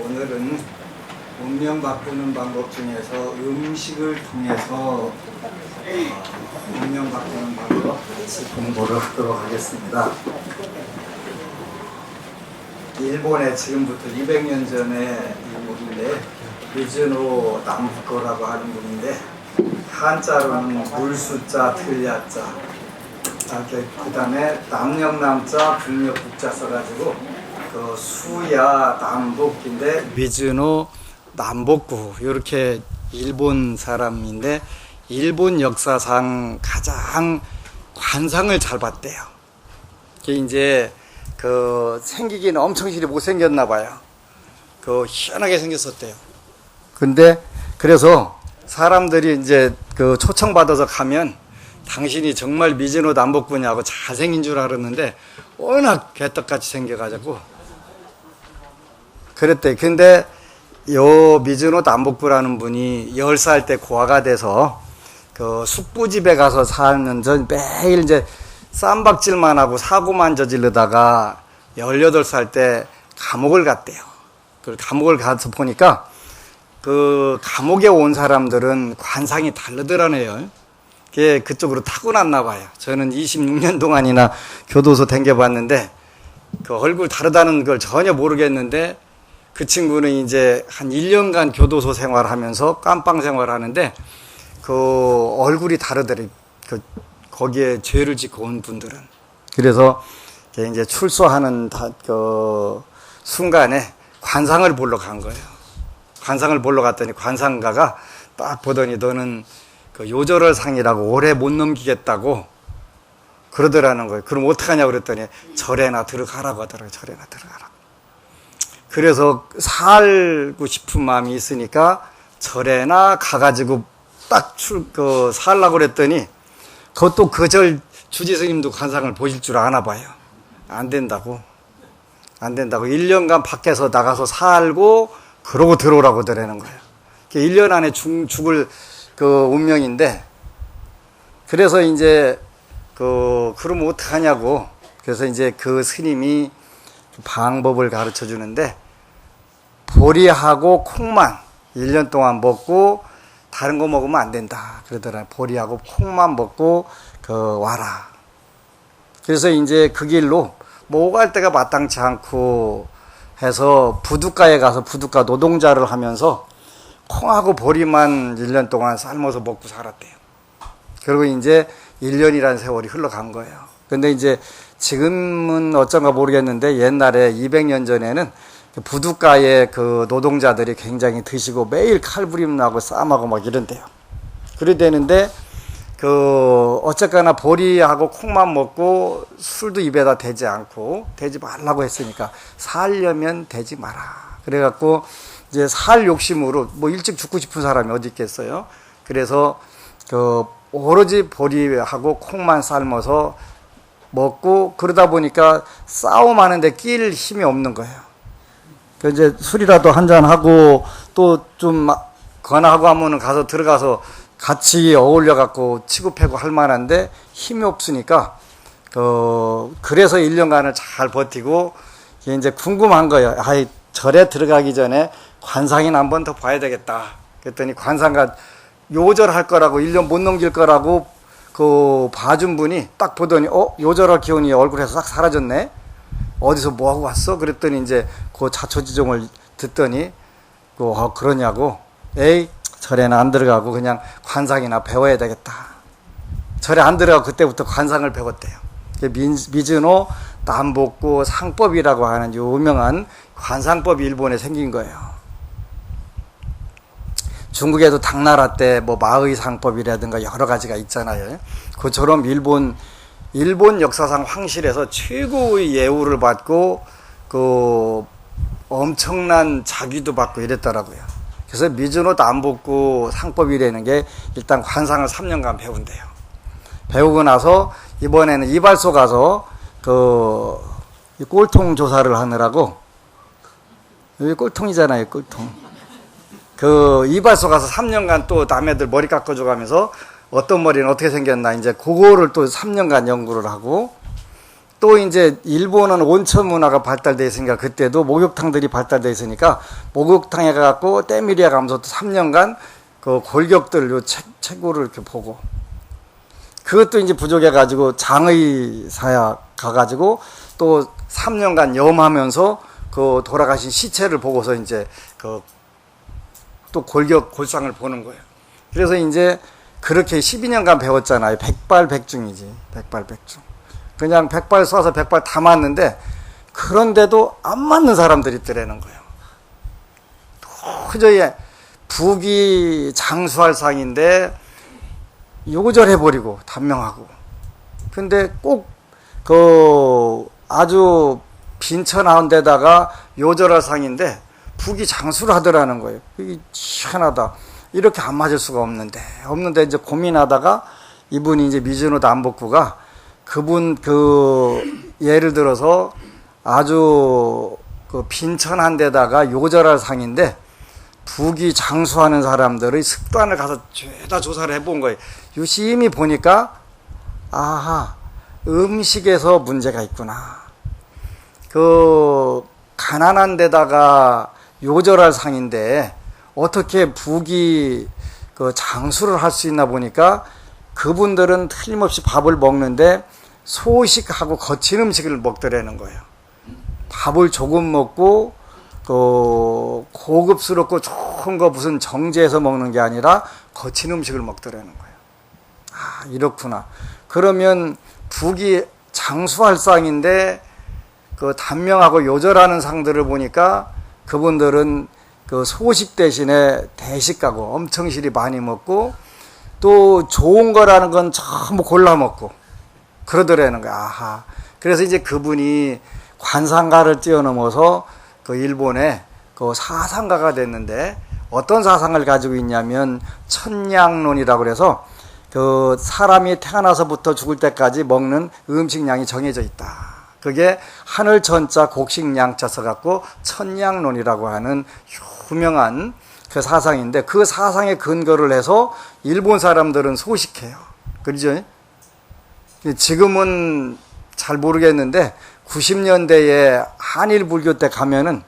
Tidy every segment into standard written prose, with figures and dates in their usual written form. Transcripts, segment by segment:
오늘은 운명 바꾸는 방법 중에서 음식을 통해서 운명 바꾸는 방법 같이 공부를 하도록 하겠습니다. 일본에 지금부터 200년 전에 인물인데 미즈노 남부코라고 하는 분인데 한자로는 물수자 들야자 그 다음에 남영남자 불력국자 써가지고 그 수야 남북인데 미즈노 남북구 이렇게 일본 사람인데 일본 역사상 가장 관상을 잘 봤대요. 이게 이제 그 생기기는 엄청 실이 못생겼나 봐요. 그 희한하게 생겼었대요. 근데 그래서 사람들이 이제 그 초청받아서 가면 당신이 정말 미즈노 남북구냐고 잘생긴 줄 알았는데 워낙 개떡같이 생겨가지고 그랬대. 근데 요 미즈노 남북구라는 분이 10살 때 고아가 돼서 그 숙부집에 가서 살면서 매일 이제 쌈박질만 하고 사고만 저지르다가 18살 때 감옥을 갔대요. 그 감옥을 가서 보니까 그 감옥에 온 사람들은 관상이 다르더라네요. 그게 그쪽으로 타고났나 봐요. 저는 26년 동안이나 교도소 댕겨봤는데 그 얼굴 다르다는 걸 전혀 모르겠는데 그 친구는 이제 한 1년간 교도소 생활하면서 깜빵 생활하는데 그 얼굴이 다르더래. 그 거기에 죄를 짓고 온 분들은. 그래서 이제 출소하는 그 순간에 관상을 보러 간 거예요. 관상을 보러 갔더니 관상가가 딱 보더니 너는 그 요절을 상이라고 오래 못 넘기겠다고 그러더라는 거예요. 그럼 어떡하냐고 그랬더니 절에나 들어가라고 하더라고요. 절에나 들어가라고. 그래서 살고 싶은 마음이 있으니까 절에나 가가지고 딱 살라고 그랬더니 그것도 그 절 주지스님도 관상을 보실 줄 아나 봐요. 안 된다고. 1년간 밖에서 나가서 살고 그러고 들어오라고 하더라는 거예요. 1년 안에 죽을 그 운명인데 그래서 이제 그러면 어떡하냐고. 그래서 이제 그 스님이 방법을 가르쳐 주는데 보리하고 콩만 1년 동안 먹고 다른 거 먹으면 안 된다 그러더라. 보리하고 콩만 먹고 와라. 그래서 이제 그 길로 뭐 오갈 데가 마땅치 않고 해서 부둣가에 가서 부둣가 노동자를 하면서 콩하고 보리만 1년 동안 삶아서 먹고 살았대요. 그리고 이제 1년이라는 세월이 흘러간 거예요. 근데 이제 지금은 어쩐가 모르겠는데 옛날에 200년 전에는 부둣가에 그 노동자들이 굉장히 드시고 매일 칼부림 나고 쌈하고 막 이런대요. 그래 되는데 어쨌거나 보리하고 콩만 먹고 술도 입에다 대지 않고 대지 말라고 했으니까 살려면 대지 마라. 그래갖고 이제 살 욕심으로 뭐 일찍 죽고 싶은 사람이 어디 있겠어요. 그래서 오로지 보리하고 콩만 삶아서 먹고 그러다 보니까 싸움하는데 낄 힘이 없는 거예요. 이제 술이라도 한잔하고 또 좀 권하고 하면은 가서 들어가서 같이 어울려 갖고 치고 패고 할 만한데 힘이 없으니까 그래서 1년간을 잘 버티고 이제 궁금한 거예요. 절에 들어가기 전에 관상이나 한 번 더 봐야 되겠다. 그랬더니 관상가 요절할 거라고 1년 못 넘길 거라고 봐준 분이 딱 보더니 요절할 기운이 얼굴에서 싹 사라졌네. 어디서 뭐 하고 왔어? 그랬더니 이제 그 자초지종을 듣더니 그러냐고. 에이 절에는 안 들어가고 그냥 관상이나 배워야 되겠다. 절에 안 들어가고 그때부터 관상을 배웠대요. 미즈노 남북구 상법이라고 하는 유명한 관상법이 일본에 생긴 거예요. 중국에도 당나라 때 뭐 마의 상법이라든가 여러 가지가 있잖아요. 그처럼 일본 역사상 황실에서 최고의 예우를 받고 엄청난 자귀도 받고 이랬더라고요. 그래서 미즈노 남북구 상법이라는 게 일단 관상을 3년간 배운대요. 배우고 나서 이번에는 이발소 가서 꼴통 조사를 하느라고, 여기 꼴통이잖아요, 꼴통. 이발소 가서 3년간 또 남애들 머리 깎아줘 가면서 어떤 머리는 어떻게 생겼나 이제 그거를 또 3년간 연구를 하고 또 이제 일본은 온천 문화가 발달돼 있으니까 그때도 목욕탕들이 발달돼 있으니까 목욕탕에 가갖고 때밀이에 가면서 또 3년간 그 골격들 요 체구를 이렇게 보고, 그것도 이제 부족해가지고 장의사야 가가지고 또 3년간 염하면서 그 돌아가신 시체를 보고서 이제 그 또 골상을 보는 거예요. 그래서 이제 그렇게 12년간 배웠잖아요. 백발백중이지. 백발백중. 그냥 백발 쏴서 백발 다 맞는데, 그런데도 안 맞는 사람들이 있더라는 거예요. 도저히 북이 장수할 상인데 요절해버리고 단명하고. 근데 꼭 그 아주 빈천한 데다가 요절할 상인데 북이 장수를 하더라는 거예요. 이게 희한하다. 이렇게 안 맞을 수가 없는데 이제 고민하다가 이분이 이제 미즈노 남복구가 그분 예를 들어서 아주 그 빈천한 데다가 요절할 상인데 북이 장수하는 사람들의 습관을 가서 죄다 조사를 해본 거예요. 유심히 보니까 아하, 음식에서 문제가 있구나. 그 가난한 데다가 요절할 상인데 어떻게 북이 그 장수를 할 수 있나 보니까 그분들은 틀림없이 밥을 먹는데 소식하고 거친 음식을 먹더라는 거예요. 밥을 조금 먹고 그 고급스럽고 좋은 거 무슨 정제해서 먹는 게 아니라 거친 음식을 먹더라는 거예요. 아, 이렇구나. 그러면 북이 장수할 상인데 그 단명하고 요절하는 상들을 보니까 그분들은 그 소식 대신에 대식가고 엄청 실이 많이 먹고 또 좋은 거라는 건 전부 골라 먹고 그러더라는 거야. 아하. 그래서 이제 그분이 관상가를 뛰어넘어서 그 일본의 그 사상가가 됐는데, 어떤 사상을 가지고 있냐면 천냥론이라고 그래서 그 사람이 태어나서부터 죽을 때까지 먹는 음식량이 정해져 있다. 그게 하늘천자 곡식양자 써갖고 천냥론이라고 하는 유명한 그 사상인데, 그 사상에 근거를 해서 일본 사람들은 소식해요. 그러죠? 지금은 잘 모르겠는데 90년대에 한일 불교 때 가면은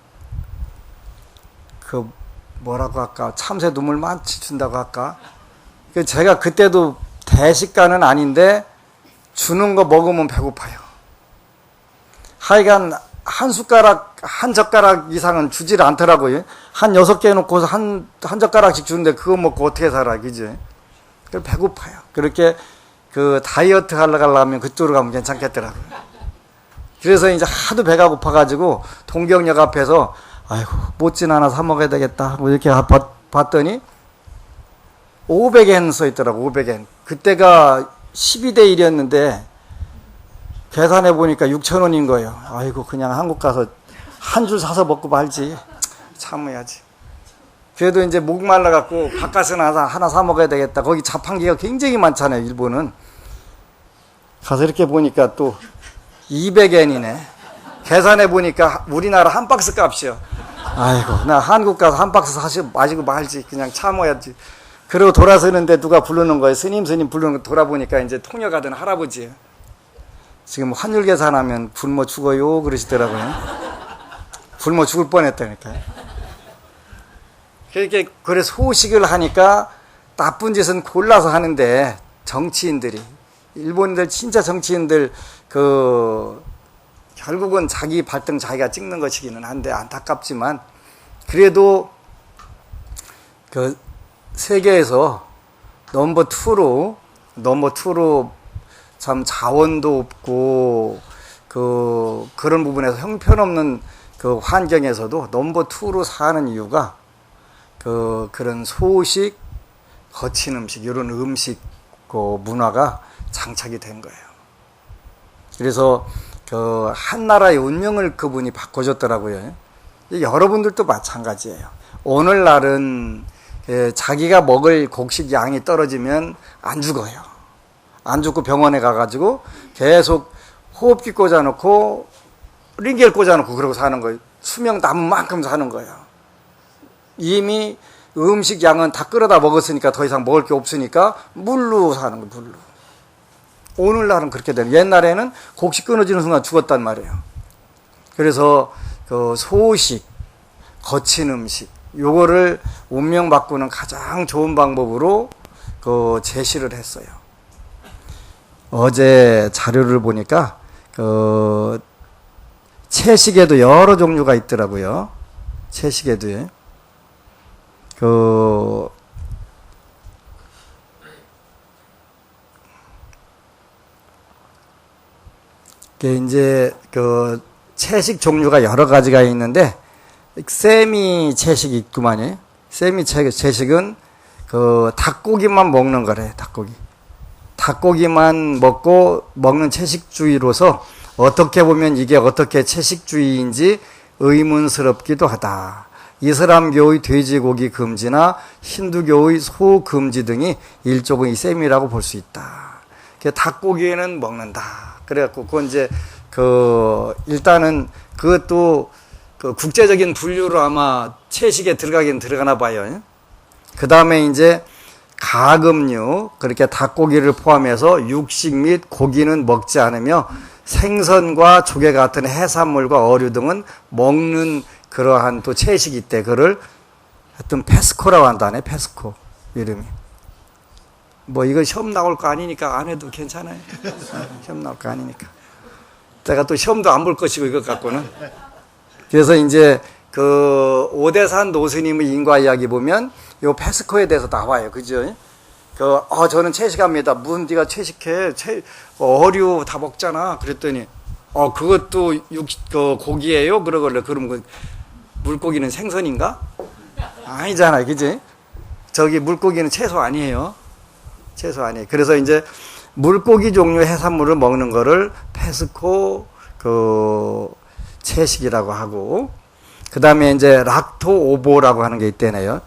그 뭐라고 할까, 참새 눈물 많이 준다고 할까. 제가 그때도 대식가는 아닌데 주는 거 먹으면 배고파요. 하여간 한 숟가락, 한 젓가락 이상은 주질 않더라고요. 한 6개 해놓고서 한 젓가락씩 주는데 그거 먹고 어떻게 살아, 그지? 배고파요. 그렇게 그 다이어트 하려면 그쪽으로 가면 괜찮겠더라고요. 그래서 이제 하도 배가 고파가지고 동경역 앞에서 아이고, 못진 하나 사 먹어야 되겠다. 뭐 이렇게 봤더니 500엔 써 있더라고, 500엔. 그때가 12대 1이었는데 계산해 보니까 6,000원인 거예요. 아이고, 그냥 한국 가서 한 줄 사서 먹고 말지. 참아야지. 그래도 이제 목 말라갖고 바깥에는 하나 사 먹어야 되겠다. 거기 자판기가 굉장히 많잖아요, 일본은. 가서 이렇게 보니까 또 200엔이네. 계산해 보니까 우리나라 한 박스 값이요. 아이고, 나 한국 가서 한 박스 마시고 말지. 그냥 참아야지. 그리고 돌아서는데 누가 부르는 거예요. 스님 부르는 거 돌아보니까 이제 통역하던 할아버지예요. 지금 환율 계산하면 굶어 죽어요 그러시더라고요. 굶어 죽을 뻔했다니까요. 그래 소식을 하니까 나쁜 짓은 골라서 하는데, 정치인들이, 일본인들 진짜 정치인들 결국은 자기 발등 자기가 찍는 것이기는 한데 안타깝지만, 그래도 그 세계에서 넘버 2로 참 자원도 없고 그런 부분에서 형편없는 그 환경에서도 넘버 2로 사는 이유가 그런 소식, 거친 음식, 이런 음식 문화가 장착이 된 거예요. 그래서 한 나라의 운명을 그분이 바꿔줬더라고요. 여러분들도 마찬가지예요. 오늘날은 자기가 먹을 곡식 양이 떨어지면 안 죽어요. 안 죽고 병원에 가가지고 계속 호흡기 꽂아놓고 링겔 꽂아놓고 그러고 사는 거예요. 수명 남은 만큼 사는 거예요. 이미 음식 양은 다 끓여다 먹었으니까 더 이상 먹을 게 없으니까 물로 사는 거예요. 물로. 오늘날은 그렇게 되는. 옛날에는 곡식 끊어지는 순간 죽었단 말이에요. 그래서 그 소식, 거친 음식, 요거를 운명 바꾸는 가장 좋은 방법으로 그 제시를 했어요. 어제 자료를 보니까 그 채식에도 여러 종류가 있더라고요. 채식에도요. 이제 그 채식 종류가 여러 가지가 있는데 세미 채식이 있구만요. 세미 채식은 그 닭고기만 먹는 거래. 닭고기만 먹고 먹는 채식주의로서 어떻게 보면 이게 어떻게 채식주의인지 의문스럽기도 하다. 이슬람교의 돼지고기 금지나 힌두교의 소 금지 등이 일종의 셈이라고 볼 수 있다. 닭고기는 먹는다. 그래갖고 그건 이제 일단은 그것도 그 국제적인 분류로 아마 채식에 들어가긴 들어가나 봐요. 그 다음에 이제 가금류, 그렇게 닭고기를 포함해서 육식 및 고기는 먹지 않으며 생선과 조개 같은 해산물과 어류 등은 먹는 그러한 또 채식이 있대. 그를 하여튼 페스코라고 한다네. 페스코 이름이. 뭐 이거 시험 나올 거 아니니까 안 해도 괜찮아요. 시험 나올 거 아니니까. 제가 또 시험도 안 볼 것이고 이것 갖고는. 그래서 이제 그 오대산 노스님의 인과 이야기 보면 요 페스코에 대해서 나와요. 그죠? 저는 채식합니다. 무슨 네가 채식해? 어류 다 먹잖아. 그랬더니 그것도 고기예요? 그러길래 그럼 그 물고기는 생선인가? 아니잖아요. 그지? 저기 물고기는 채소 아니에요. 채소 아니에요. 그래서 이제 물고기 종류 해산물을 먹는 거를 페스코 채식이라고 하고, 그 다음에 이제 락토오보라고 하는 게 있대네요.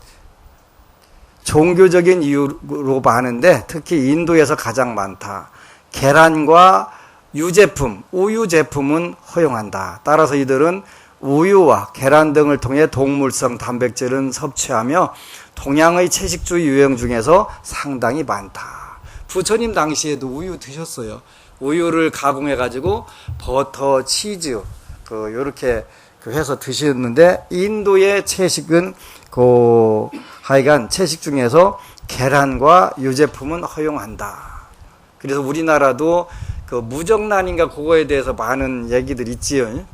종교적인 이유로 많은데 특히 인도에서 가장 많다. 계란과 유제품, 우유 제품은 허용한다. 따라서 이들은 우유와 계란 등을 통해 동물성 단백질은 섭취하며 동양의 채식주의 유형 중에서 상당히 많다. 부처님 당시에도 우유 드셨어요. 우유를 가공해 가지고 버터, 치즈 요렇게 해서 드셨는데, 인도의 채식은 하여간 채식 중에서 계란과 유제품은 허용한다. 그래서 우리나라도 무정란인가 그거에 대해서 많은 얘기들 있지요.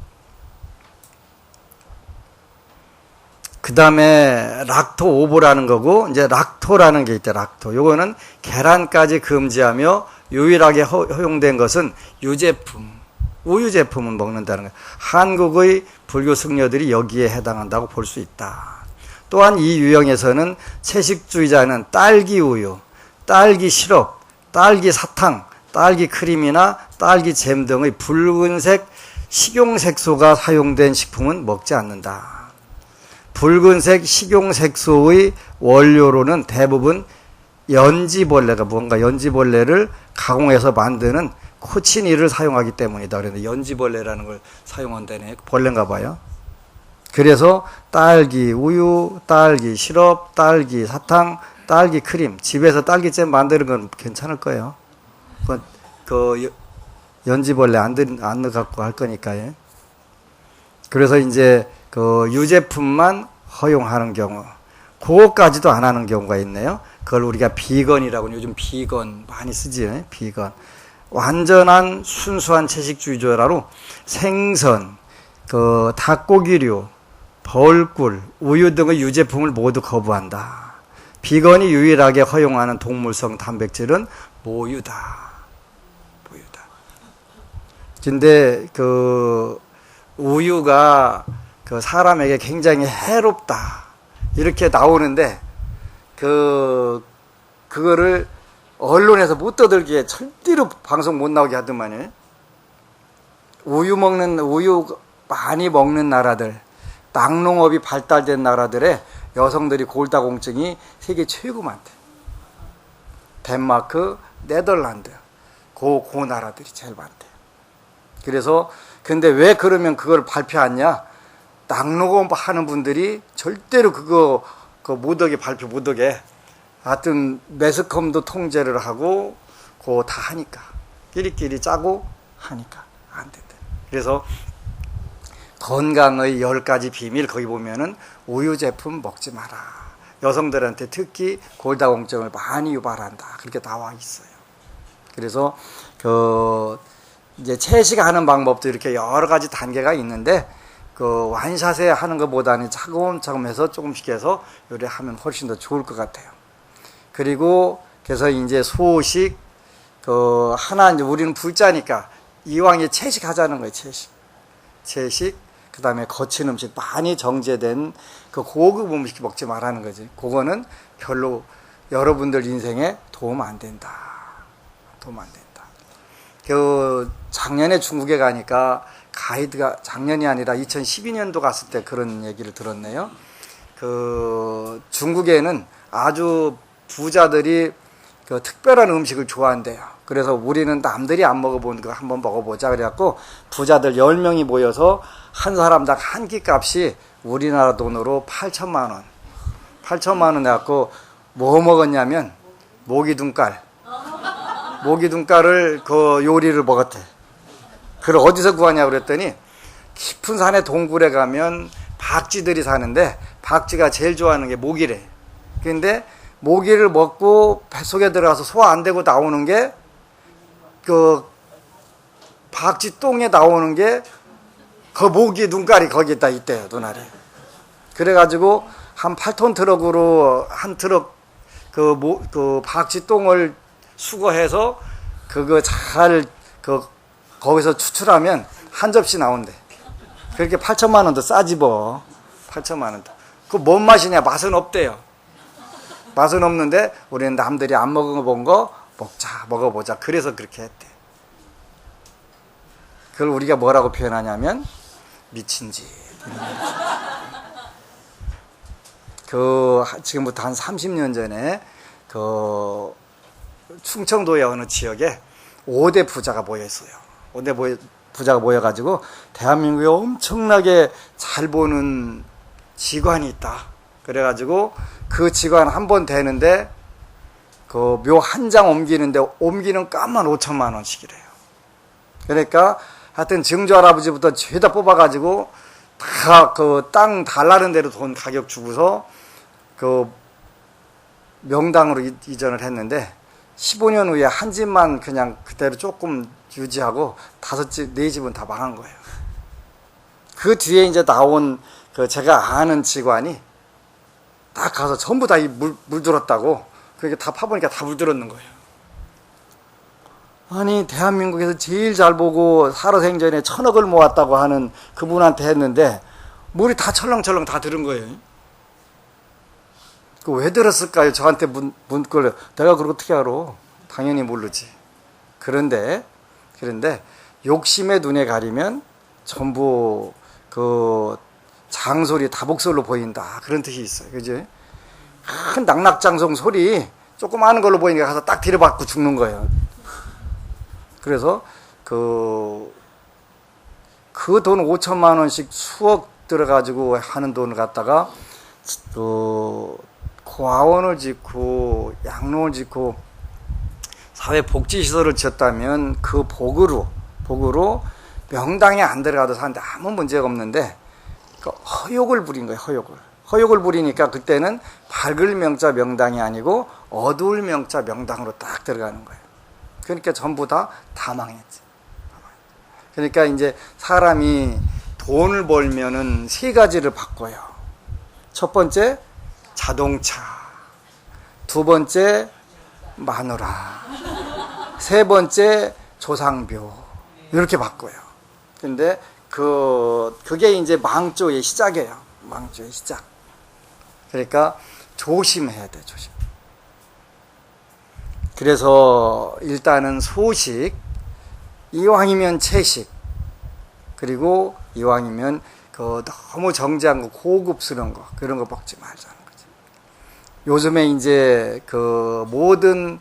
그 다음에 락토오보라는 거고, 이제 락토라는 게 있대. 락토. 요거는 계란까지 금지하며 유일하게 허용된 것은 유제품, 우유 제품은 먹는다는 거예요. 한국의 불교 승려들이 여기에 해당한다고 볼 수 있다. 또한 이 유형에서는 채식주의자는 딸기 우유, 딸기 시럽, 딸기 사탕, 딸기 크림이나 딸기 잼 등의 붉은색 식용색소가 사용된 식품은 먹지 않는다. 붉은색 식용색소의 원료로는 대부분 연지벌레를 가공해서 만드는 코치니를 사용하기 때문이다. 그런데 연지벌레라는 걸 사용한다네. 벌레인가 봐요. 그래서 딸기 우유, 딸기 시럽, 딸기 사탕, 딸기 크림, 집에서 딸기잼 만드는 건 괜찮을 거예요. 연지벌레 안 넣어갖고 할 거니까요. 그래서 이제 유제품만 허용하는 경우, 그거까지도 안 하는 경우가 있네요. 그걸 우리가 비건이라고, 요즘 비건 많이 쓰지. 비건. 완전한 순수한 채식주의자로 생선, 닭고기류, 벌꿀, 우유 등의 유제품을 모두 거부한다. 비건이 유일하게 허용하는 동물성 단백질은 모유다. 근데 우유가 사람에게 굉장히 해롭다 이렇게 나오는데 그거를 언론에서 못 떠들기에 절대로 방송 못 나오게 하더만요. 우유 많이 먹는 나라들, 낙농업이 발달된 나라들의 여성들이 골다공증이 세계 최고 많대. 덴마크, 네덜란드, 그 나라들이 제일 많대. 그래서 근데 왜 그러면 그걸 발표하냐? 낙농업 하는 분들이 절대로 그거 못하게 발표 못하게. 하여튼 매스컴도 통제를 하고 그거 다 하니까. 끼리끼리 짜고 하니까 안 된다. 그래서 건강의 10가지 비밀 거기 보면은 우유 제품 먹지 마라. 여성들한테 특히 골다공증을 많이 유발한다. 그렇게 나와 있어요. 그래서 이제 채식하는 방법도 이렇게 여러 가지 단계가 있는데 완샷에 하는 것보다는 차근차근 해서 조금씩 해서 요리하면 훨씬 더 좋을 것 같아요. 그리고 그래서 이제 소식 하나 이제 우리는 불자니까 이왕에 채식하자는 거예요. 채식 그다음에 거친 음식 많이 정제된 고급 음식 먹지 말라는 거지. 그거는 별로 여러분들 인생에 도움 안 된다. 작년에 중국에 가니까 가이드가 작년이 아니라 2012년도 갔을 때 그런 얘기를 들었네요. 중국에는 아주 부자들이 특별한 음식을 좋아한대요. 그래서 우리는 남들이 안 먹어본 거 한번 먹어보자. 그래갖고 부자들 10명이 모여서 한 사람당 한 끼 값이 우리나라 돈으로 8천만 원. 8천만 원 해갖고 뭐 먹었냐면 모기둥깔. 모기둥깔을 요리를 먹었대. 그걸 어디서 구하냐고 그랬더니 깊은 산의 동굴에 가면 박쥐들이 사는데 박쥐가 제일 좋아하는 게 모기래. 근데 모기를 먹고 뱃속에 들어가서 소화 안 되고 나오는 게 박쥐 똥에 나오는 게 모기 눈깔이 거기다 있대요, 눈알에. 그래가지고 한 8톤 트럭으로 한 트럭 박쥐 똥을 수거해서 그거 잘 거기서 추출하면 한 접시 나온대. 그렇게 8천만 원도 싸지 뭐. 8천만 원도. 뭔 맛이냐? 맛은 없대요. 맛은 없는데 우리는 남들이 안 먹어본 거 먹어보자. 그래서 그렇게 했대. 그걸 우리가 뭐라고 표현하냐면 미친 짓. 지금부터 한 30년 전에 충청도의 어느 지역에 5대 부자가 모여있어요. 5대 부자가 모여가지고 대한민국에 엄청나게 잘 보는 지관이 있다. 그래가지고 그 지관 한 번 되는데 묘 한 장 옮기는데 옮기는 값만 5천만 원씩이래요. 그러니까 하여튼 증조 할아버지부터 죄다 뽑아가지고 다 땅 달라는 대로 돈 가격 주고서 명당으로 이전을 했는데 15년 후에 한 집만 그냥 그대로 조금 유지하고 5집, 4집은 다 망한 거예요. 그 뒤에 이제 나온 제가 아는 직원이 딱 가서 전부 다 물들었다고. 그렇게 다 파보니까 다 물들었는 거예요. 아니, 대한민국에서 제일 잘 보고 살아생전에 1,000억을 모았다고 하는 그분한테 했는데 물이 다 철렁철렁 다 들은 거예요. 왜 들었을까요? 저한테 문걸 내가 그걸 어떻게 알아? 당연히 모르지. 그런데 욕심의 눈에 가리면 전부 장소리 다복설로 보인다. 그런 뜻이 있어요. 그지? 큰 낙낙장성 소리 조금 아는 걸로 보이니까 가서 딱 들여받고 죽는 거예요. 그래서 그 돈 5천만 원씩 수억 들어가지고 하는 돈을 갖다가 고아원을 짓고 양로를 짓고 사회복지시설을 지었다면 그 복으로 명당에 안 들어가도 사는데 아무 문제가 없는데 허욕을 부린 거예요. 허욕을 부리니까 그때는 밝을 명자 명당이 아니고 어두울 명자 명당으로 딱 들어가는 거예요. 그러니까 전부 다 망했지. 그러니까 이제 사람이 돈을 벌면은 3가지를 바꿔요. 첫 번째 자동차, 2번째 마누라, 3번째 조상묘, 이렇게 바꿔요. 근데 그게 이제 망조의 시작이에요. 망조의 시작. 그러니까 조심해야 돼, 조심. 그래서 일단은 소식, 이왕이면 채식, 그리고 이왕이면 너무 정제한 거, 고급스러운 거, 그런 거 먹지 말자는 거지. 요즘에 이제 모든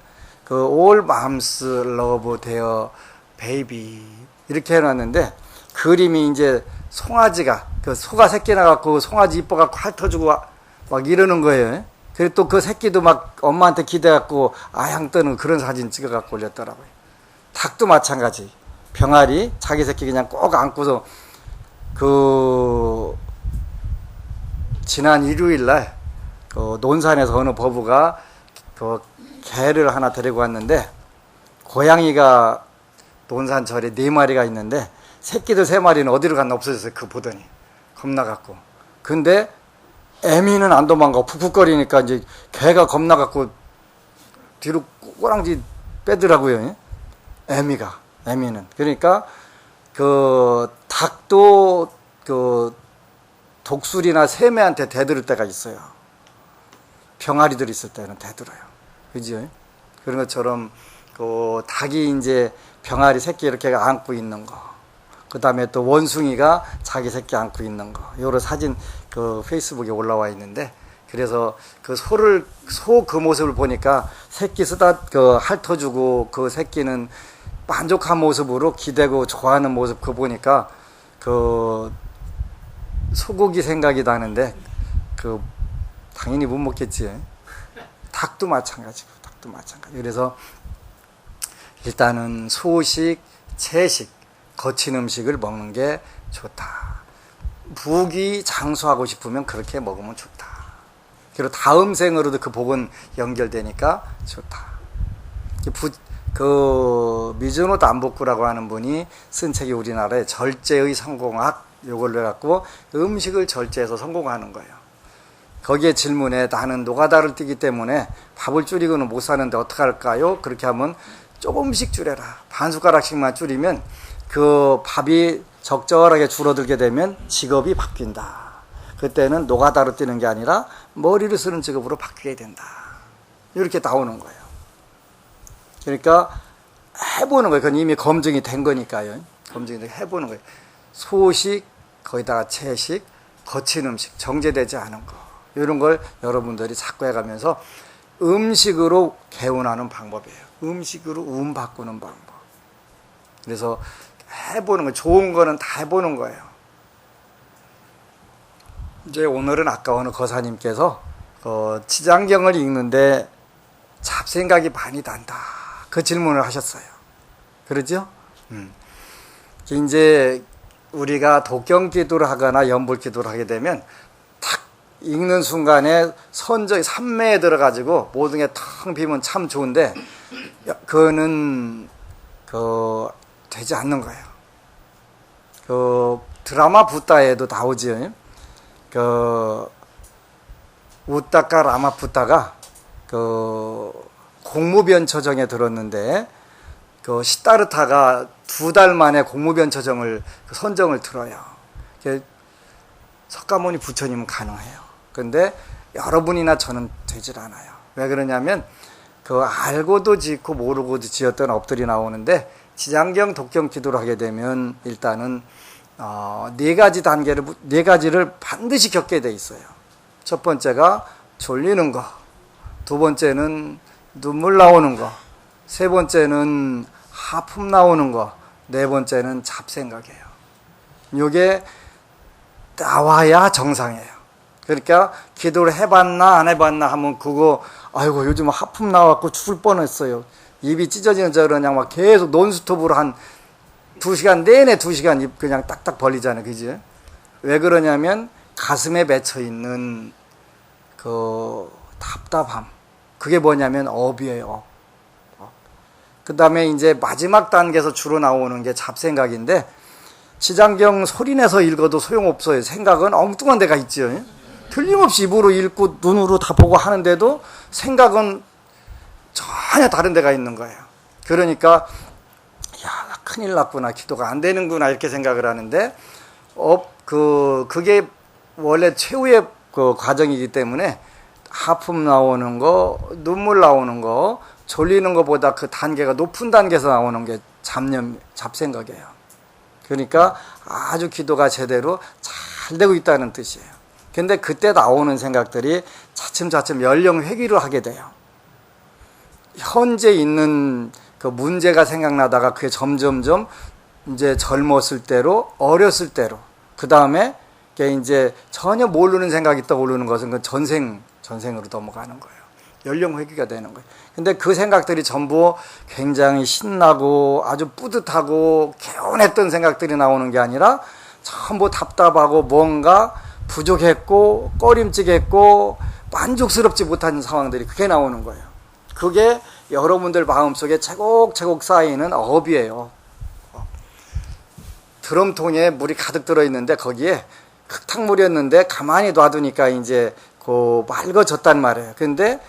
all moms love their baby 이렇게 해놨는데 그림이 이제 송아지가 소가 새끼 나갖고 송아지 이뻐갖고 핥아주고 막 이러는 거예요. 그리고 또 그 새끼도 막 엄마한테 기대갖고 아양 떠는 그런 사진 찍어갖고 올렸더라고요. 닭도 마찬가지. 병아리 자기 새끼 그냥 꼭 안고서 지난 일요일 날 논산에서 어느 거부가 개를 하나 데리고 왔는데, 고양이가 논산절에 4마리가 있는데 새끼들 3마리는 어디로 갔나 없어졌어요. 보더니 겁나 갖고. 근데 애미는 안 도망가고 푹푹거리니까 이제 개가 겁나 갖고 뒤로 꼬랑지 빼더라고요. 애미는. 그러니까 닭도 독수리나 새매한테 대들을 때가 있어요. 병아리들 있을 때는 대들어요. 그죠? 그런 것처럼 닭이 이제 병아리 새끼 이렇게 안고 있는 거, 그 다음에 또 원숭이가 자기 새끼 안고 있는 거, 요런 사진 페이스북에 올라와 있는데, 그래서 소 모습을 보니까 새끼 쓰다 핥아주고 그 새끼는 만족한 모습으로 기대고 좋아하는 모습 보니까 소고기 생각이 나는데 당연히 못 먹겠지. 닭도 마찬가지고. 그래서 일단은 소식, 채식, 거친 음식을 먹는 게 좋다. 부귀 장수하고 싶으면 그렇게 먹으면 좋다. 그리고 다음 생으로도 그 복은 연결되니까 좋다. 미즈노 담보쿠라고 하는 분이 쓴 책이 우리나라의 절제의 성공학, 요걸로 해갖고 음식을 절제해서 성공하는 거예요. 거기에 질문에 나는 노가다를 뛰기 때문에 밥을 줄이고는 못 사는데 어떡할까요? 그렇게 하면 조금씩 줄여라. 반 숟가락씩만 줄이면 그 밥이 적절하게 줄어들게 되면 직업이 바뀐다. 그때는 노가다로 뛰는 게 아니라 머리를 쓰는 직업으로 바뀌게 된다. 이렇게 나오는 거예요. 그러니까 해보는 거예요. 그건 이미 검증이 된 거니까요. 해보는 거예요. 소식, 거기다가 채식, 거친 음식, 정제되지 않은 거, 이런 걸 여러분들이 자꾸 해가면서 음식으로 개운하는 방법이에요. 음식으로 바꾸는 방법. 그래서 해보는 거예요. 좋은 거는 다 해보는 거예요. 이제 오늘은 아까 어느 거사님께서 지장경을 읽는데 잡생각이 많이 난다, 그 질문을 하셨어요. 그러죠? 이제 우리가 독경 기도를 하거나 연불 기도를 하게 되면 탁 읽는 순간에 선정이 삼매에 들어가지고 모든 게 텅 비면 참 좋은데, 그거는 되지 않는 거예요. 드라마 붓다에도 나오지. 우따까 라마 붓다가 공무변 처정에 들었는데, 시타르타가 2달 만에 공무변 처정을 선정을 들어요. 석가모니 부처님은 가능해요. 근데 여러분이나 저는 되질 않아요. 왜 그러냐면 알고도 짓고 모르고도 지었던 업들이 나오는데, 지장경 독경 기도를 하게 되면 일단은 4가지를 반드시 겪게 돼 있어요. 첫 번째가 졸리는 거, 두 번째는 눈물 나오는 거, 세 번째는 하품 나오는 거, 네 번째는 잡생각이에요. 이게 나와야 정상이에요. 그러니까 기도를 해봤나 안 해봤나 하면 아이고 요즘 하품 나와갖고 죽을 뻔했어요. 입이 찢어지는 줄 그냥 막 계속 논스톱으로 한 2시간 내내 2시간 입 그냥 딱딱 벌리잖아요. 그지? 왜 그러냐면 가슴에 맺혀있는 답답함, 그게 뭐냐면 업이에요. 그 다음에 이제 마지막 단계에서 주로 나오는 게 잡생각인데, 지장경 소리내서 읽어도 소용없어요. 생각은 엉뚱한 데가 있죠. 틀림없이 입으로 읽고 눈으로 다 보고 하는데도 생각은 전혀 다른 데가 있는 거예요. 그러니까 야, 큰일 났구나, 기도가 안 되는구나, 이렇게 생각을 하는데 그게 원래 최후의 과정이기 때문에 하품 나오는 거, 눈물 나오는 거, 졸리는 것보다 그 단계가 높은 단계에서 나오는 게 잡생각이에요. 그러니까 아주 기도가 제대로 잘 되고 있다는 뜻이에요. 근데 그때 나오는 생각들이 차츰차츰 연령 회귀를 하게 돼요. 현재 있는 문제가 생각나다가 그게 점점점 이제 젊었을 때로, 어렸을 때로, 그 다음에 이제 전혀 모르는 생각이 떠오르는 것은 전생으로 넘어가는 거예요. 연령 회귀가 되는 거예요. 근데 그 생각들이 전부 굉장히 신나고 아주 뿌듯하고 개운했던 생각들이 나오는 게 아니라 전부 답답하고 뭔가 부족했고 꺼림직했고 만족스럽지 못한 상황들이 그게 나오는 거예요. 그게 여러분들 마음속에 차곡차곡 쌓이는 업이에요. 드럼통에 물이 가득 들어있는데 거기에 흙탕물이었는데 가만히 놔두니까 이제 맑아졌단 말이에요. 근데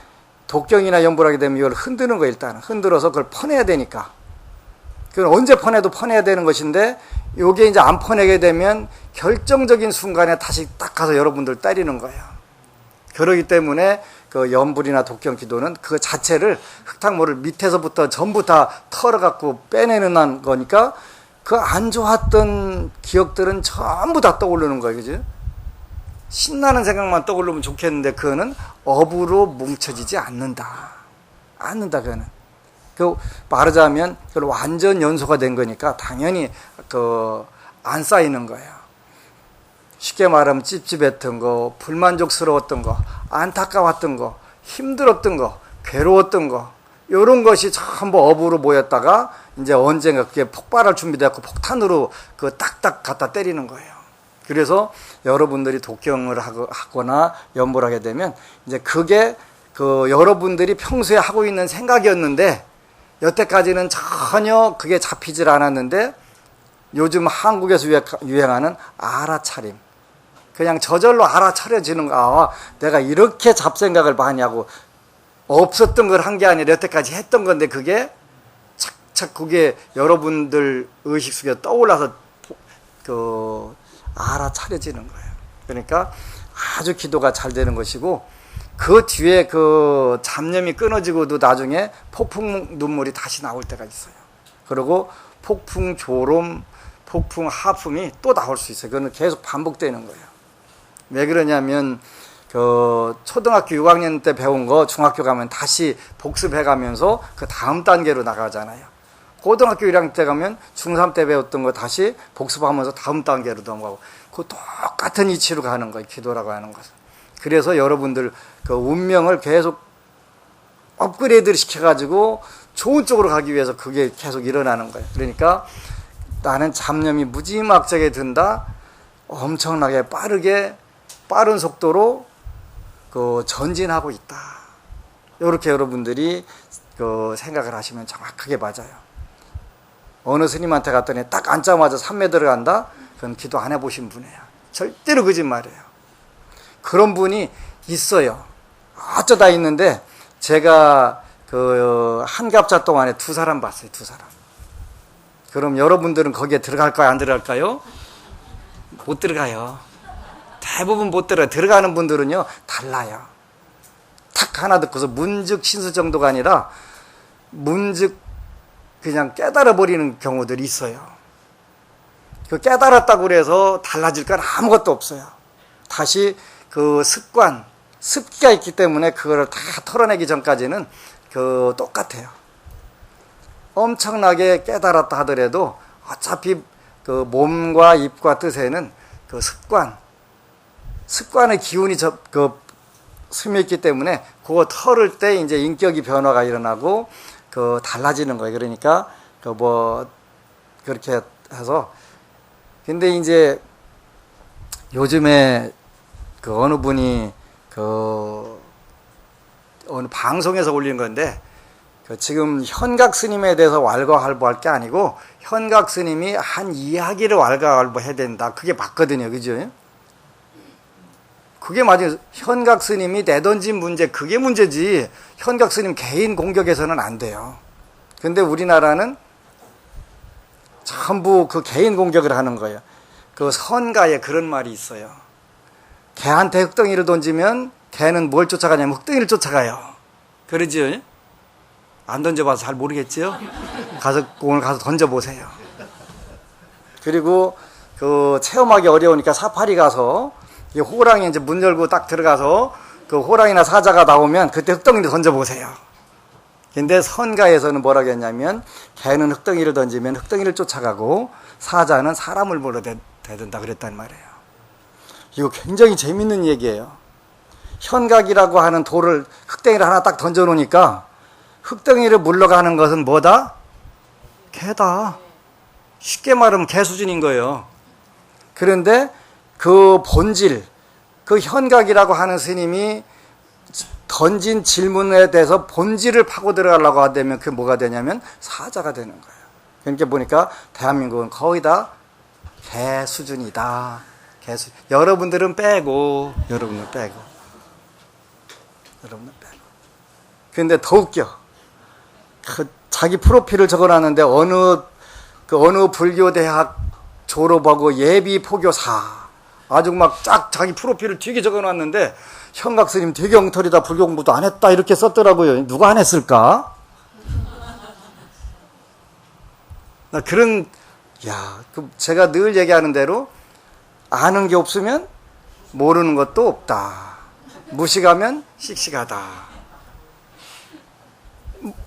독경이나 연불하게 되면 이걸 흔드는 거예요. 일단 흔들어서 그걸 퍼내야 되니까. 그건 언제 퍼내도 퍼내야 되는 것인데 요게 이제 안 퍼내게 되면 결정적인 순간에 다시 딱 가서 여러분들 때리는 거예요. 그러기 때문에 그 연불이나 독경 기도는 그 자체를 흙탕물을 밑에서부터 전부 다 털어갖고 빼내는 거니까 그 안 좋았던 기억들은 전부 다 떠오르는 거예요. 그죠? 신나는 생각만 떠오르면 좋겠는데 그거는 업으로 뭉쳐지지 않는다. 그거는. 말하자면 그걸 완전 연소가 된 거니까 당연히 안 쌓이는 거예요. 쉽게 말하면 찝찝했던 거, 불만족스러웠던 거, 안타까웠던 거, 힘들었던 거, 괴로웠던 거, 이런 것이 전부 업으로 모였다가 이제 언젠가 그게 폭발할 준비되었고 폭탄으로 딱딱 갖다 때리는 거예요. 그래서 여러분들이 독경을 하거나 연불을 하게 되면 이제 그게 여러분들이 평소에 하고 있는 생각이었는데 여태까지는 전혀 그게 잡히질 않았는데 요즘 한국에서 유행하는 알아차림. 그냥 저절로 알아차려지는 거. 내가 이렇게 잡생각을 많이 하고 없었던 걸 한 게 아니라 여태까지 했던 건데 그게 착착 그게 여러분들 의식 속에 떠올라서 알아차려지는 거예요. 그러니까 아주 기도가 잘 되는 것이고 그 뒤에 잡념이 끊어지고도 나중에 폭풍 눈물이 다시 나올 때가 있어요. 그리고 폭풍 졸음, 폭풍 하품이 또 나올 수 있어요. 그거는 계속 반복되는 거예요. 왜 그러냐면 초등학교 6학년 때 배운 거 중학교 가면 다시 복습해 가면서 그 다음 단계로 나가잖아요. 고등학교 1학년 때 가면 중3 때 배웠던 거 다시 복습하면서 다음 단계로 넘어가고 그 똑같은 이치로 가는 거예요. 기도라고 하는 것은. 그래서 여러분들 운명을 계속 업그레이드를 시켜가지고 좋은 쪽으로 가기 위해서 그게 계속 일어나는 거예요. 그러니까 나는 잡념이 무지막지하게 든다. 엄청나게 빠른 속도로 전진하고 있다. 이렇게 여러분들이 생각을 하시면 정확하게 맞아요. 어느 스님한테 갔더니 딱 앉자마자 산매 들어간다? 그건 기도 안 해보신 분이에요. 절대로 거짓말이에요. 그런 분이 있어요. 어쩌다 있는데 제가 한갑자 동안에 2사람 봤어요. 2사람. 그럼 여러분들은 거기에 들어갈까요? 안 들어갈까요? 못 들어가요. 대부분 못 들어가요. 들어가는 분들은요 달라요. 탁 하나 듣고서 문즉 신수 정도가 아니라 문즉 그냥 깨달아버리는 경우들이 있어요. 깨달았다고 그래서 달라질 건 아무것도 없어요. 다시 습기가 있기 때문에 그거를 다 털어내기 전까지는 똑같아요. 엄청나게 깨달았다 하더라도 어차피 몸과 입과 뜻에는 습관의 기운이 스며있기 때문에 그거 털을 때 이제 인격이 변화가 일어나고 달라지는 거예요. 그러니까 그렇게 해서 근데 이제 요즘에 어느 분이 어느 방송에서 올린 건데 지금 현각 스님에 대해서 왈가왈부할 게 아니고 현각 스님이 한 이야기를 왈가왈부해야 된다. 그게 맞거든요. 그죠? 그게 맞아요. 현각 스님이 내던진 문제, 그게 문제지. 현각 스님 개인 공격해서는 안 돼요. 근데 우리나라는 전부 개인 공격을 하는 거예요. 선가에 그런 말이 있어요. 개한테 흙덩이를 던지면 개는 뭘 쫓아가냐면 흙덩이를 쫓아가요. 그러지요? 안 던져봐서 잘 모르겠지요? 오늘 가서 던져보세요. 그리고 체험하기 어려우니까 사파리 가서 호랑이 이제 문 열고 딱 들어가서 호랑이나 사자가 나오면 그때 흙덩이를 던져보세요. 근데 선가에서는 뭐라고 했냐면 개는 흙덩이를 던지면 흙덩이를 쫓아가고 사자는 사람을 물어대든다 그랬단 말이에요. 이거 굉장히 재밌는 얘기예요. 현각이라고 하는 돌을, 흙덩이를 하나 딱 던져놓으니까 흙덩이를 물러가는 것은 뭐다? 개다. 쉽게 말하면 개 수준인 거예요. 그런데 그 본질, 그 현각이라고 하는 스님이 던진 질문에 대해서 본질을 파고 들어가려고 하면 그게 뭐가 되냐면 사자가 되는 거예요. 그러니까 보니까 대한민국은 거의 다 개 수준이다. 개 수준. 여러분들은 빼고. 그런데 더 웃겨. 자기 프로필을 적어놨는데 어느 불교 대학 졸업하고 예비 포교사. 아주 막 쫙 자기 프로필을 되게 적어놨는데 현각 스님 되게 엉터리다, 불교 공부도 안 했다 이렇게 썼더라고요. 누가 안 했을까? 나 제가 늘 얘기하는 대로 아는 게 없으면 모르는 것도 없다. 무식하면 씩씩하다.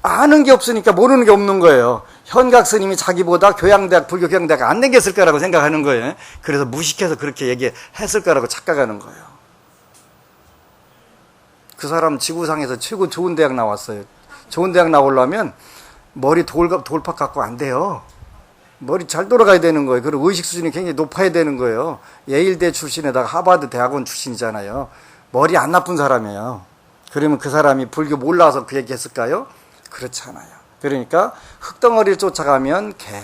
아는 게 없으니까 모르는 게 없는 거예요. 현각 스님이 자기보다 교양대학, 불교 교양대학 안 다녔을 거라고 생각하는 거예요. 그래서 무식해서 그렇게 얘기했을 거라고 착각하는 거예요. 그 사람 지구상에서 최고 좋은 대학 나왔어요. 좋은 대학 나오려면 머리 돌팍 갖고 안 돼요. 머리 잘 돌아가야 되는 거예요. 그리고 의식 수준이 굉장히 높아야 되는 거예요. 예일대 출신에다가 하버드 대학원 출신이잖아요. 머리 안 나쁜 사람이에요. 그러면 그 사람이 불교 몰라서 그 얘기 했을까요? 그렇지 않아요. 그러니까 흙덩어리를 쫓아가면 개.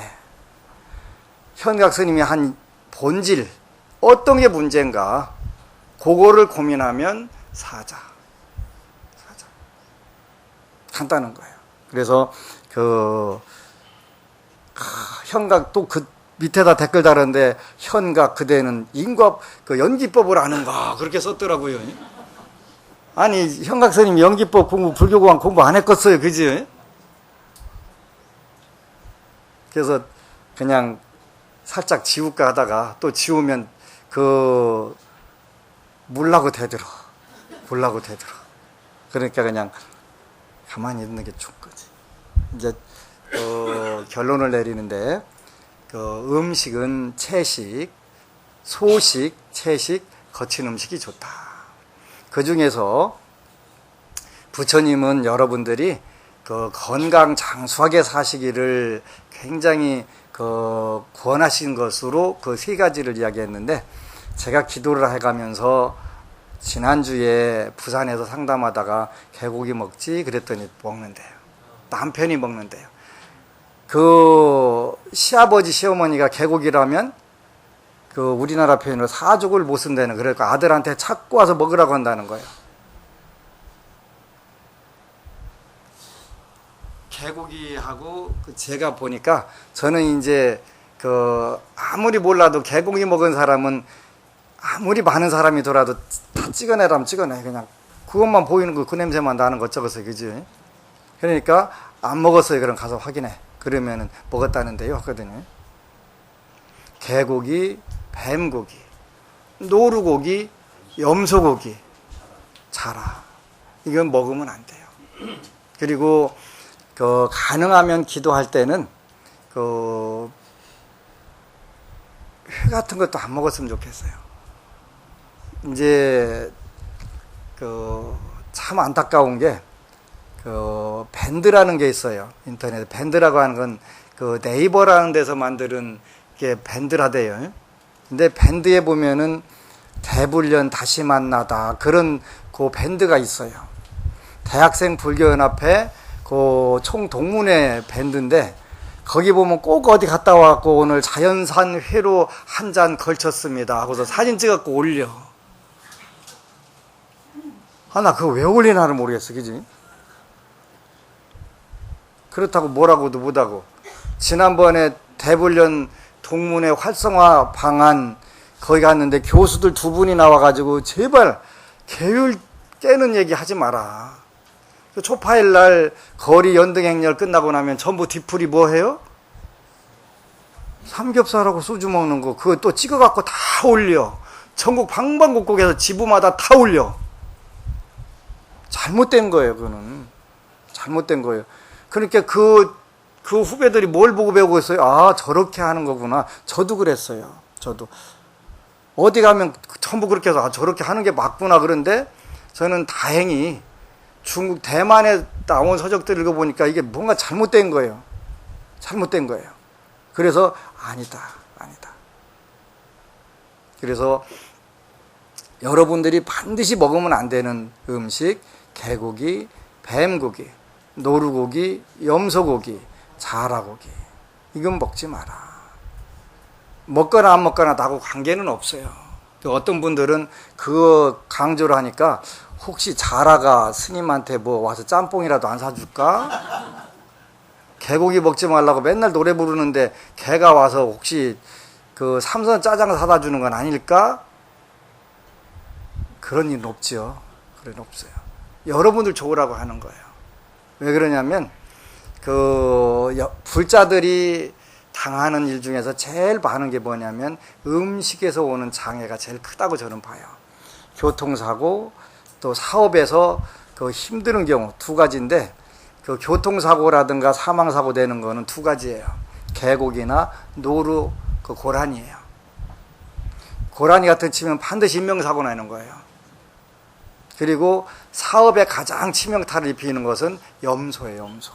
현각 스님이 한 본질, 어떤 게 문제인가, 그거를 고민하면 사자. 간단한 거예요. 그래서 현각, 또 그 밑에다 댓글 달았는데 현각 그대는 연기법을 아는가 그렇게 썼더라고요. 아니 현각 스님 연기법 공부, 불교공학 공부 안 했겠어요, 그지? 그래서 그냥 살짝 지울까 하다가 또 지우면 물라고 되더라. 그러니까 그냥 가만히 있는 게 좋은 거지. 이제 결론을 내리는데 음식은 채식, 소식, 채식, 거친 음식이 좋다. 그 중에서 부처님은 여러분들이 건강 장수하게 사시기를 굉장히 권하신 것으로 그 세 가지를 이야기했는데, 제가 기도를 해가면서 지난주에 부산에서 상담하다가 개고기 먹지 그랬더니 먹는데요. 남편이 먹는데요. 시아버지 시어머니가 개고기라면 우리나라 표현으로 사족을 못 쓴다는, 그러니까 아들한테 찾고 와서 먹으라고 한다는 거예요. 개고기하고 제가 보니까 저는 이제 아무리 몰라도 개고기 먹은 사람은 아무리 많은 사람이더라도 다 찍어내라면 찍어내. 그냥 그것만 보이는 거, 그 냄새만 나는 것 적었어요. 그지? 그러니까 안 먹었어요. 그럼 가서 확인해. 그러면은 먹었다는데요 하거든요. 개고기, 뱀고기, 노루고기, 염소고기, 자라. 이건 먹으면 안 돼요. 그리고 가능하면 기도할 때는 회 같은 것도 안 먹었으면 좋겠어요. 이제 참 안타까운 게 밴드라는 게 있어요. 인터넷에 밴드라고 하는 건 네이버라는 데서 만드는 게 밴드라대요. 근데 밴드에 보면은 대불련 다시 만나다 그런 밴드가 있어요. 대학생 불교연합회 총동문회 밴드인데, 거기 보면 꼭 어디 갔다 와갖고 오늘 자연산 회로 한 잔 걸쳤습니다 하고서 사진 찍어갖고 올려. 나 그거 왜 올리나를 모르겠어. 그지? 그렇다고 뭐라고도 못하고, 지난번에 대불련 동문회 활성화 방안 거기 갔는데 교수들 2분이 나와가지고 제발 계율 깨는 얘기 하지 마라. 초파일 날 거리 연등 행렬 끝나고 나면 전부 뒤풀이 뭐 해요? 삼겹살하고 소주 먹는 거 그거 또 찍어갖고 다 올려. 전국 방방곡곡에서 지부마다 다 올려. 잘못된 거예요. 그거는 잘못된 거예요. 그러니까 그 후배들이 뭘 보고 배우고 있어요? 저렇게 하는 거구나. 저도 그랬어요. 저도 어디 가면 전부 그렇게 해서 저렇게 하는 게 맞구나. 그런데 저는 다행히 중국 대만에 나온 서적들 읽어보니까 이게 뭔가 잘못된 거예요. 잘못된 거예요. 그래서 아니다. 그래서 여러분들이 반드시 먹으면 안 되는 음식, 개고기, 뱀고기, 노루고기, 염소고기, 자라고기, 이건 먹지 마라. 먹거나 안 먹거나 나하고 관계는 없어요. 어떤 분들은 그거 강조를 하니까 혹시 자라가 스님한테 뭐 와서 짬뽕이라도 안 사줄까? 개고기 먹지 말라고 맨날 노래 부르는데 개가 와서 혹시 그 삼선 짜장 사다 주는 건 아닐까? 그런 일은 없지요. 그런 일 없어요. 여러분들 좋으라고 하는 거예요. 왜 그러냐면 불자들이 당하는 일 중에서 제일 많은 게 뭐냐면 음식에서 오는 장애가 제일 크다고 저는 봐요. 교통사고, 또 사업에서 그 힘드는 경우 두 가지인데, 그 교통사고라든가 사망사고 되는 거는 두 가지예요. 개고기나 노루, 그 고라니예요. 고라니 같은 치면 반드시 인명사고 나는 거예요. 그리고 사업에 가장 치명타를 입히는 것은 염소예요, 염소.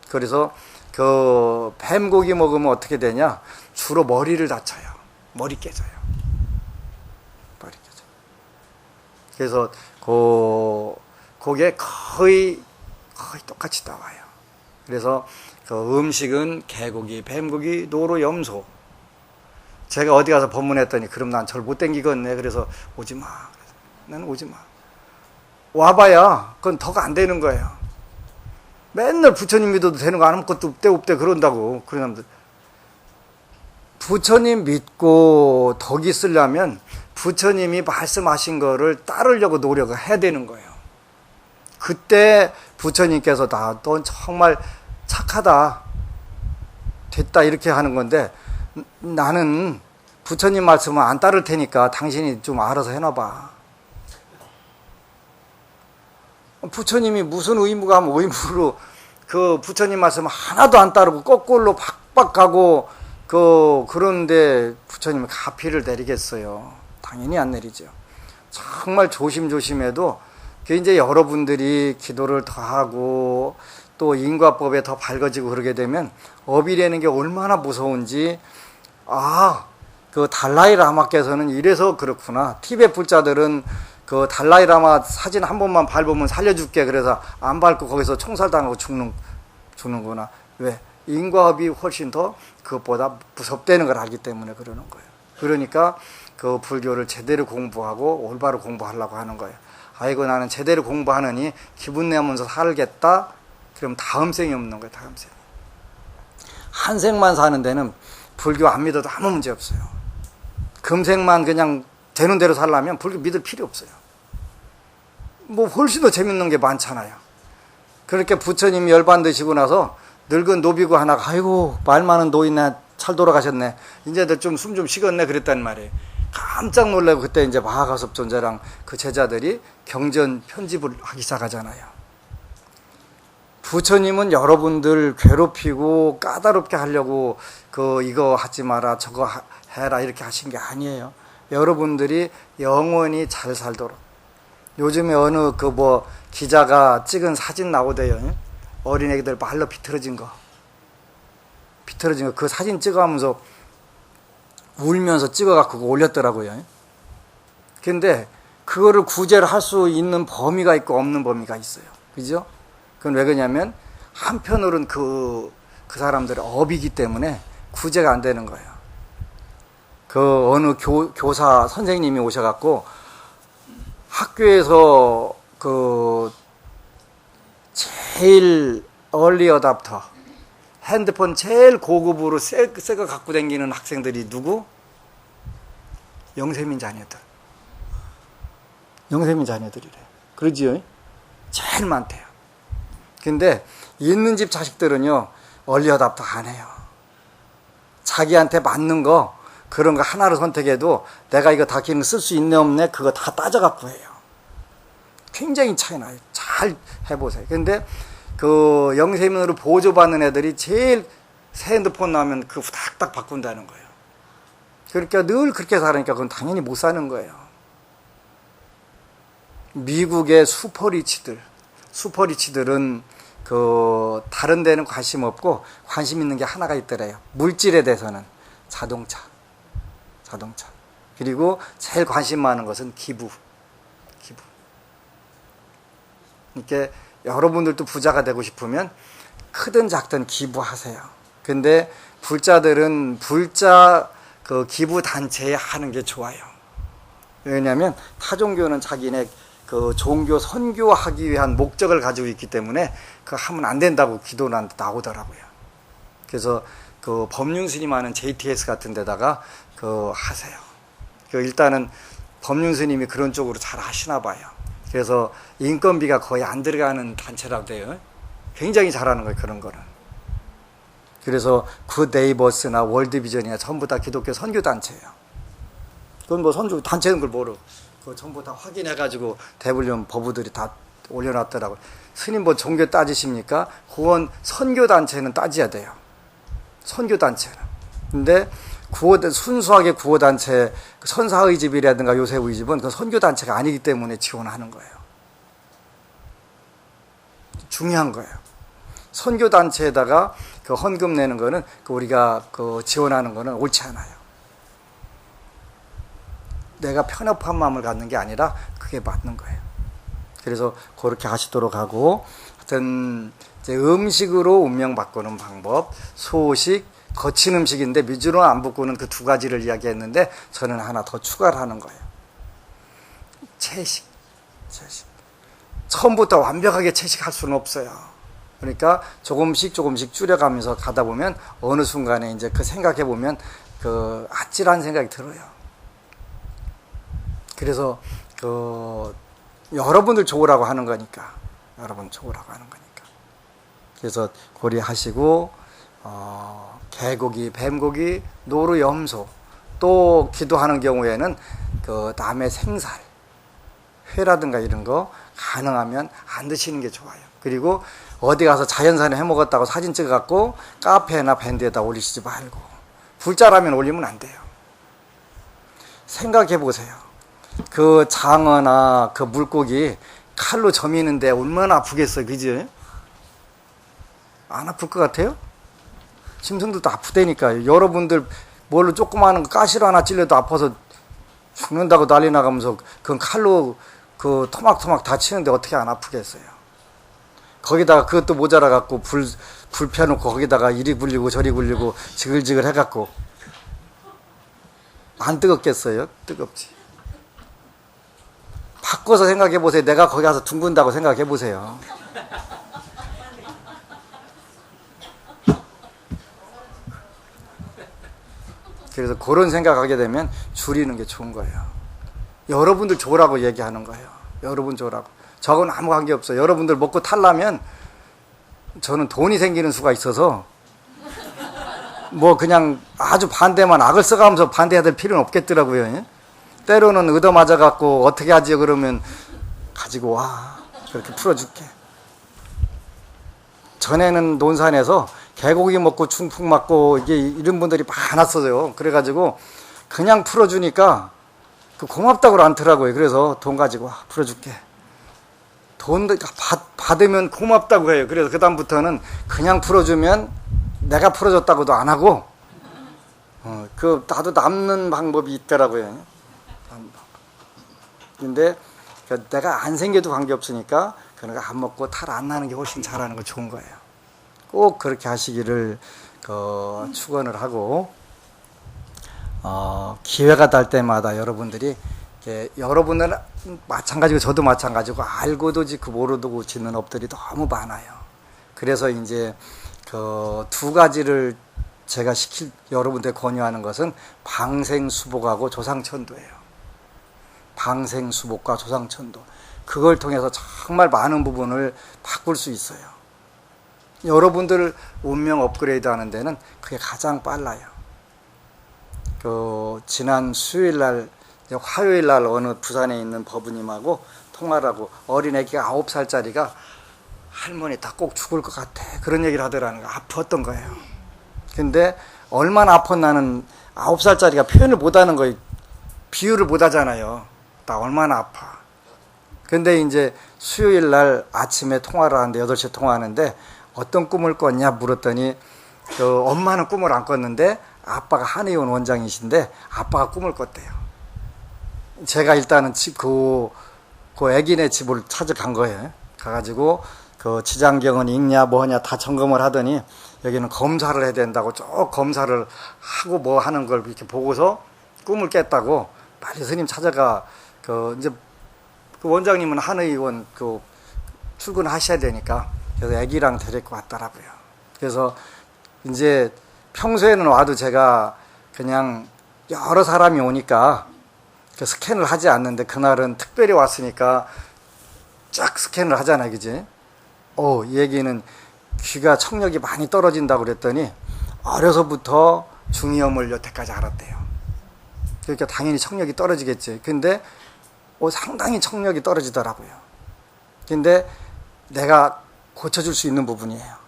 그래서 그 뱀고기 먹으면 어떻게 되냐? 주로 머리를 다쳐요. 머리 깨져요. 머리 깨져. 그래서 그게 거의 똑같이 나와요. 그래서 그 음식은 개고기, 뱀고기, 노루, 염소. 제가 어디 가서 법문했더니 그럼 난 절 못 땡기겠네. 그래서 오지 마. 나는 오지 마. 와봐야 그건 덕 안 되는 거예요. 맨날 부처님 믿어도 되는 거 아무것도 없대 그런다고. 그런 사람들. 부처님 믿고 덕이 있으려면 부처님이 말씀하신 거를 따르려고 노력을 해야 되는 거예요. 그때 부처님께서 넌 정말 착하다, 됐다 이렇게 하는 건데, 나는 부처님 말씀은 안 따를 테니까 당신이 좀 알아서 해놔봐. 부처님이 무슨 의무가 하면 의무로 그 부처님 말씀 하나도 안 따르고 거꾸로 박박 가고 그런데 부처님이 가피를 내리겠어요? 당연히 안 내리죠. 정말 조심조심해도 이제 여러분들이 기도를 더 하고 또 인과법에 더 밝아지고 그러게 되면 업이라는 게 얼마나 무서운지, 그 달라이 라마께서는 이래서 그렇구나. 티베트 불자들은 그 달라이 라마 사진 한 번만 밟으면 살려줄게. 그래서 안 밟고 거기서 총살당하고 죽는구나. 왜? 인과업이 훨씬 더 그것보다 무섭다는 걸 알기 때문에 그러는 거예요. 그러니까 그 불교를 제대로 공부하고 올바로 공부하려고 하는 거예요. 아이고 나는 제대로 공부하느니 기분 내면서 살겠다. 그럼 다음 생이 없는 거예요. 다음 생. 한 생만 사는 데는 불교 안 믿어도 아무 문제 없어요. 금생만 그냥 되는 대로 살려면 불교 믿을 필요 없어요. 뭐 훨씬 더 재밌는 게 많잖아요. 그렇게 부처님이 열반드시고 나서 늙은 노비구 하나가 아이고 말 많은 노인네 잘 돌아가셨네. 이제들 좀 숨 좀 쉬겠네 그랬단 말이에요. 깜짝 놀라고 그때 이제 마하가섭 존자랑 그 제자들이 경전 편집을 하기 시작하잖아요. 부처님은 여러분들 괴롭히고 까다롭게 하려고 이거 하지 마라 저거 해라 이렇게 하신 게 아니에요. 여러분들이 영원히 잘 살도록. 요즘에 어느 기자가 찍은 사진 나오대요. 어린애들 말로 비틀어진 거 그 사진 찍어가면서 울면서 찍어갖고 올렸더라고요. 근데 그거를 구제를 할 수 있는 범위가 있고 없는 범위가 있어요. 그죠? 그건 왜 그러냐면 한편으로는 그 사람들의 업이기 때문에 구제가 안 되는 거예요. 어느 교사 선생님이 오셔갖고 학교에서 제일 얼리 어답터 핸드폰 제일 고급으로 새 거 갖고 다니는 학생들이 누구? 영세민 자녀들. 영세민 자녀들이래. 그러지요? 제일 많대요. 근데 있는 집 자식들은요 얼리 어답터 안 해요. 자기한테 맞는 거 그런 거 하나를 선택해도 내가 이거 다 기능 쓸 수 있네 없네 그거 다 따져갖고 해요. 굉장히 차이 나요. 잘 해보세요. 근데 영세민으로 보조받는 애들이 제일 새 핸드폰 나오면 그거 딱딱 바꾼다는 거예요. 그러니까 늘 그렇게 살으니까 그건 당연히 못 사는 거예요. 미국의 슈퍼리치들은 그 다른 데는 관심 없고 관심 있는 게 하나가 있더래요. 물질에 대해서는 자동차. 그리고 제일 관심 많은 것은 기부. 그러니까 여러분들도 부자가 되고 싶으면 크든 작든 기부하세요. 근데 불자들은 불자 그 기부 단체에 하는 게 좋아요. 왜냐하면 타종교는 자기네 그 종교 선교하기 위한 목적을 가지고 있기 때문에 그거 하면 안 된다고 기도는 나오더라고요. 그래서 그 법륜 스님하는 JTS 같은 데다가 그 하세요. 그 일단은 법륜 스님이 그런 쪽으로 잘 하시나 봐요. 그래서 인건비가 거의 안 들어가는 단체라고 돼요. 굉장히 잘하는 거예요, 그런 거는. 그래서 그 네이버스나 월드비전이나 전부 다 기독교 선교 단체예요. 그건 뭐 선교 단체는 걸 모르고 그 전부 다 확인해가지고 대불련 법우들이 다 올려놨더라고요. 스님 뭐 종교 따지십니까? 그건 선교 단체는 따져야 돼요. 선교 단체는. 근데 순수하게 구호 단체, 선사의 집이라든가 요셉의 집은 그 선교 단체가 아니기 때문에 지원하는 거예요. 중요한 거예요. 선교 단체에다가 그 헌금 내는 거는 그 우리가 그 지원하는 거는 옳지 않아요. 내가 편협한 마음을 갖는 게 아니라 그게 맞는 거예요. 그래서 그렇게 하시도록 하고, 하여튼 이제 음식으로 운명 바꾸는 방법, 소식, 거친 음식인데 미주로 안 붓고는 그 두 가지를 이야기했는데 저는 하나 더 추가를 하는 거예요. 채식. 처음부터 완벽하게 채식할 수는 없어요. 그러니까 조금씩 줄여가면서 가다 보면 어느 순간에 이제 그 생각해 보면 그 아찔한 생각이 들어요. 그래서 그 여러분들 좋으라고 하는 거니까. 그래서 고려하시고 개고기, 뱀고기, 노루, 염소, 또 기도하는 경우에는 그 남의 생살, 회라든가 이런 거 가능하면 안 드시는 게 좋아요. 그리고 어디 가서 자연산에 해먹었다고 사진 찍어갖고 카페나 밴드에다 올리시지 말고, 불자라면 올리면 안 돼요. 생각해 보세요. 그 장어나 그 물고기 칼로 저미는데 얼마나 아프겠어요, 그지? 안 아플 것 같아요? 짐승들도 아프다니까요. 여러분들 뭘로 조그마한 거 가시로 하나 찔려도 아파서 죽는다고 난리 나가면서 그건 칼로 그 토막토막 다치는데 어떻게 안 아프겠어요? 거기다가 그것도 모자라 갖고 불 펴놓고 거기다가 이리 굴리고 저리 굴리고 지글지글 해갖고 안 뜨겁겠어요? 뜨겁지. 바꿔서 생각해 보세요. 내가 거기 가서 둥근다고 생각해 보세요. 그래서 그런 생각하게 되면 줄이는 게 좋은 거예요. 여러분들 좋으라고 얘기하는 거예요. 여러분 좋으라고. 저건 아무 관계 없어요. 여러분들 먹고 탈라면 저는 돈이 생기는 수가 있어서 뭐 그냥 아주 반대만 악을 써가면서 반대해야 될 필요는 없겠더라고요. 때로는 얻어맞아 갖고 어떻게 하지 그러면 가지고 와, 그렇게 풀어줄게. 전에는 논산에서 개고기 먹고 충풍 맞고 이게 이런 분들이 많았어요. 그래가지고 그냥 풀어주니까 그 고맙다고 않더라고요. 그래서 돈 가지고 와, 풀어줄게. 돈 받으면 고맙다고 해요. 그래서 그 다음부터는 그냥 풀어주면 내가 풀어줬다고도 안 하고 그 나도 남는 방법이 있더라고요. 근데 내가 안 생겨도 관계없으니까 그러니까 안 먹고 탈 안 나는 게 훨씬 잘하는 거 좋은 거예요. 꼭 그렇게 하시기를 축원을 하고, 기회가 될 때마다 여러분들이 여러분은 마찬가지고 저도 마찬가지고 알고도 짓고 모르고 짓는 업들이 너무 많아요. 그래서 이제 그 두 가지를 제가 여러분들 권유하는 것은 방생수복하고 조상천도예요. 방생수복과 조상천도. 그걸 통해서 정말 많은 부분을 바꿀 수 있어요. 여러분들 운명 업그레이드 하는 데는 그게 가장 빨라요. 지난 수요일날, 화요일날 어느 부산에 있는 법우님하고 통화를 하고 어린애기가 9살짜리가 할머니 다 꼭 죽을 것 같아. 그런 얘기를 하더라는 거. 아팠던 거예요. 근데 얼마나 아팠나는 9살짜리가 표현을 못 하는 거예요. 비유를 못 하잖아요. 나 얼마나 아파. 근데 이제 수요일 날 아침에 통화를 하는데 8시에 통화하는데 어떤 꿈을 꿨냐 물었더니 엄마는 꿈을 안 꿨는데 아빠가 한의원 원장이신데 아빠가 꿈을 꿨대요. 제가 일단은 그 애기네 집을 찾아간 거예요. 가가지고 그 지장경은 읽냐 뭐냐 다 점검을 하더니 여기는 검사를 해야 된다고 쭉 검사를 하고 뭐 하는 걸 이렇게 보고서 꿈을 깼다고 빨리 스님 찾아가 이제 그 원장님은 한의원 출근하셔야 되니까 그래서 애기랑 데리고 왔더라고요. 그래서 이제 평소에는 와도 제가 그냥 여러 사람이 오니까 스캔을 하지 않는데 그날은 특별히 왔으니까 쫙 스캔을 하잖아요. 그지? 이 얘기는 귀가 청력이 많이 떨어진다고 그랬더니 어려서부터 중이염을 여태까지 알았대요. 그러니까 당연히 청력이 떨어지겠지. 근데 상당히 청력이 떨어지더라고요. 근데 내가 고쳐줄 수 있는 부분이에요.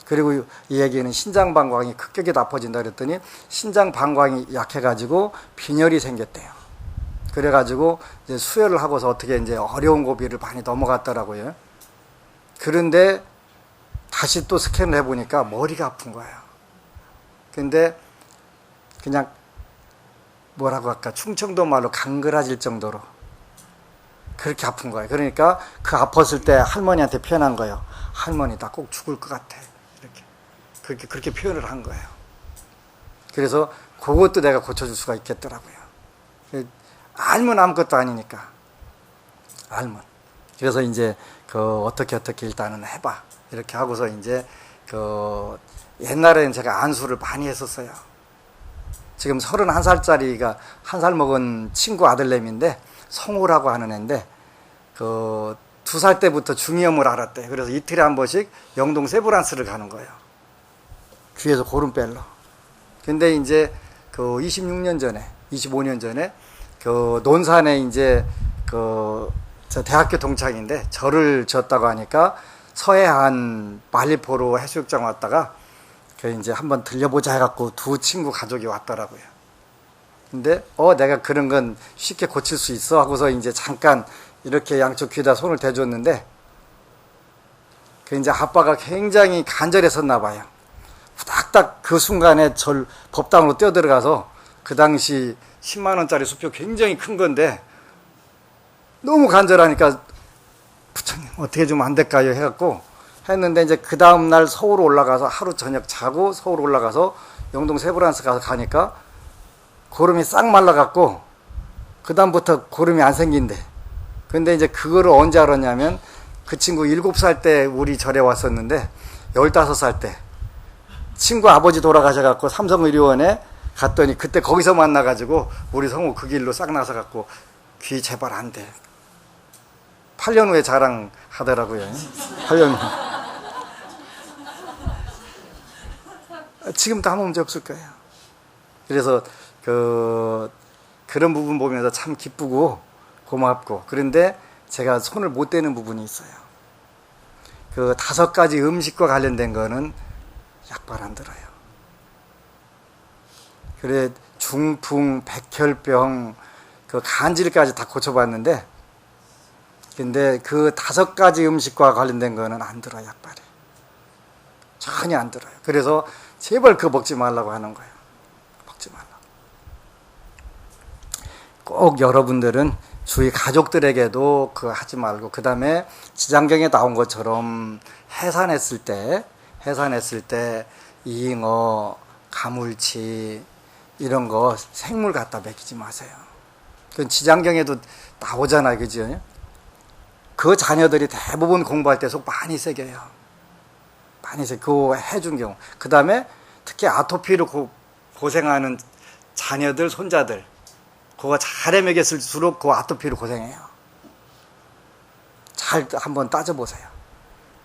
그리고 이 얘기는 신장방광이 급격히 나빠진다 그랬더니 신장방광이 약해가지고 빈혈이 생겼대요. 그래가지고 이제 수혈을 하고서 어떻게 이제 어려운 고비를 많이 넘어갔더라고요. 그런데 다시 또 스캔을 해보니까 머리가 아픈 거예요. 근데 그냥 뭐라고 할까 충청도 말로 강그라질 정도로 그렇게 아픈 거예요. 그러니까 그 아팠을 때 할머니한테 표현한 거예요. 할머니 나 꼭 죽을 것 같아. 그렇게 표현을 한 거예요. 그래서 그것도 내가 고쳐줄 수가 있겠더라고요. 알면 아무것도 아니니까. 알면. 그래서 이제 어떻게 일단은 해봐. 이렇게 하고서 이제 옛날에는 제가 안수를 많이 했었어요. 지금 31살짜리가 1살 먹은 친구 아들내미인데 성우라고 하는 애인데 2살 때부터 중이염을 알았대요. 그래서 이틀에 한 번씩 영동 세브란스를 가는 거예요. 귀에서 고름 뺄러. 근데 이제 25년 전에 논산에 이제 저 대학교 동창인데 절을 지었다고 하니까 서해안 말리포로 해수욕장 왔다가 이제 한번 들려보자 해갖고 두 친구 가족이 왔더라고요. 근데 내가 그런 건 쉽게 고칠 수 있어 하고서 이제 잠깐 이렇게 양쪽 귀에다 손을 대줬는데 이제 아빠가 굉장히 간절했었나 봐요. 후닥닥 그 순간에 법당으로 뛰어들어가서 그 당시 10만원짜리 수표 굉장히 큰 건데 너무 간절하니까 부처님 어떻게 좀 안 될까요 해갖고 했는데 이제 그 다음날 서울 올라가서 하루 저녁 자고 서울 올라가서 영동 세브란스 가서 가니까 고름이 싹 말라갖고 그 다음부터 고름이 안 생긴대. 근데 이제 그거를 언제 알았냐면 그 친구 7살 때 우리 절에 왔었는데 15살 때 친구 아버지 돌아가셔갖고 삼성의료원에 갔더니 그때 거기서 만나가지고 우리 성우 그 길로 싹 나서갖고 귀 제발 안 돼. 8년 후에 자랑하더라고요. 8년 후. 지금도 아무 문제 없을 거예요. 그래서 그런 부분 보면서 참 기쁘고 고맙고 그런데 제가 손을 못 대는 부분이 있어요. 5가지 음식과 관련된 거는 약발 안 들어요. 그래 중풍, 백혈병, 간질까지 다 고쳐봤는데 근데 5가지 음식과 관련된 거는 안 들어요. 약발이 전혀 안 들어요. 그래서 제발 그거 먹지 말라고 하는 거예요. 먹지 말라고. 꼭 여러분들은 주위 가족들에게도 그거 하지 말고 그 다음에 지장경에 나온 것처럼 해산했을 때 잉어, 가물치 이런 거 생물 갖다 먹이지 마세요. 그 지장경에도 나오잖아요. 그죠? 그 자녀들이 대부분 공부할 때 속 많이 새겨요. 많이 새겨. 그거 해준 경우. 그 다음에 특히 아토피로 고생하는 자녀들, 손자들 그거 잘해 먹였을수록 그 아토피로 고생해요. 잘 한번 따져보세요.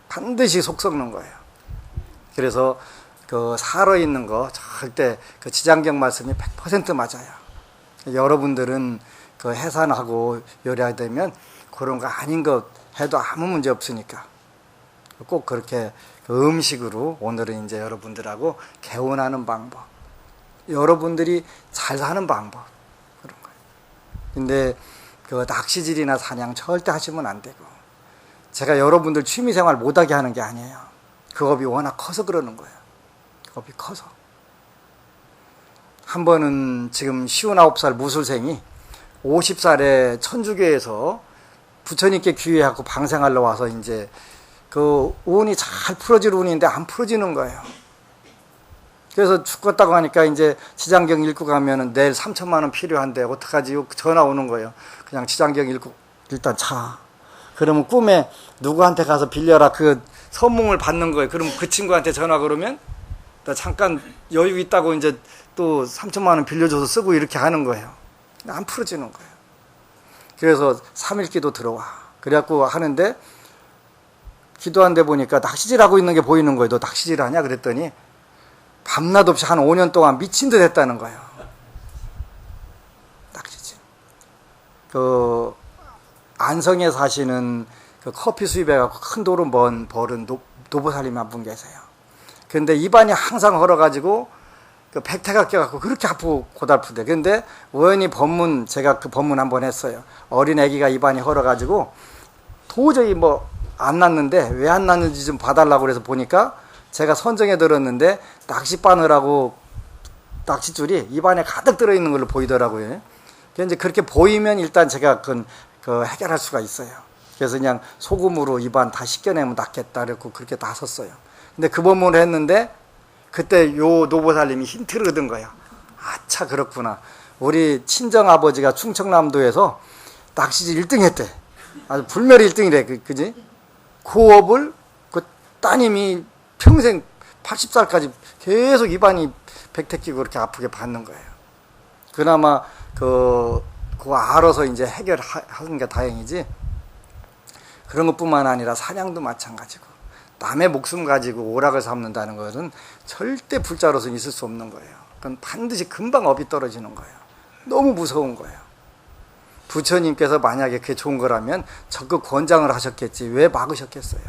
반드시 속 썩는 거예요. 그래서 살아있는 거 절대 지장경 말씀이 100% 맞아요. 여러분들은 해산하고 요리하게 되면 그런 거 아닌 것 해도 아무 문제 없으니까 꼭 그렇게 음식으로 오늘은 이제 여러분들하고 개운하는 방법, 여러분들이 잘 사는 방법 그런 거예요. 근데 그 낚시질이나 사냥 절대 하시면 안 되고, 제가 여러분들 취미생활 못하게 하는 게 아니에요. 그 겁이 워낙 커서 그러는 거예요. 그 겁이 커서. 한 번은 지금 59살 무술생이 50살에 천주교에서 부처님께 귀회하고 방생하러 와서 이제 그 운이 잘 풀어질 운인데 안 풀어지는 거예요. 그래서 죽겠다고 하니까 이제 지장경 읽고 가면은 내일 3천만 원 필요한데 어떡하지? 전화 오는 거예요. 그냥 지장경 읽고 일단 자. 그러면 꿈에 누구한테 가서 빌려라 그 선몽을 받는 거예요. 그럼 그 친구한테 전화 그러면 나 잠깐 여유 있다고 이제 또 3천만 원 빌려줘서 쓰고 이렇게 하는 거예요. 안 풀어지는 거예요. 그래서 3일 기도 들어와. 그래갖고 하는데 기도한 데 보니까 낚시질 하고 있는 게 보이는 거예요. 너 낚시질 하냐? 그랬더니 밤낮 없이 한 5년 동안 미친 듯 했다는 거예요. 낚시질. 그 안성에 사시는 그 커피 수입해갖고 큰 돈을 벌은 노보살님 한 분 계세요. 근데 입안이 항상 헐어가지고 그 백태가 껴갖고 그렇게 아프고 고달프대. 근데 우연히 법문, 제가 그 법문 한번 했어요. 어린 애기가 입안이 헐어가지고 도저히 뭐 안 났는데 왜 안 났는지 좀 봐달라고 그래서 보니까 제가 선정해 들었는데 낚싯바늘하고 낚싯줄이 입안에 가득 들어있는 걸로 보이더라고요. 이제 그렇게 보이면 일단 제가 그 해결할 수가 있어요. 그래서 그냥 소금으로 입안 다 씻겨내면 낫겠다 그랬고 그렇게 나섰어요. 근데 그 법문을 했는데 그때 요 노보살님이 힌트를 얻은 거예요. 아차 그렇구나. 우리 친정아버지가 충청남도에서 낚시질 1등 했대. 아주 불멸이 1등이래. 그지? 그 업을 그 따님이 평생 80살까지 계속 입안이 백태 끼고 그렇게 아프게 받는 거예요. 그나마 그거 알아서 이제 해결하는 게 다행이지. 그런 것뿐만 아니라 사냥도 마찬가지고 남의 목숨 가지고 오락을 삼는다는 것은 절대 불자로서는 있을 수 없는 거예요. 그건 반드시 금방 업이 떨어지는 거예요. 너무 무서운 거예요. 부처님께서 만약에 그게 좋은 거라면 적극 권장을 하셨겠지 왜 막으셨겠어요.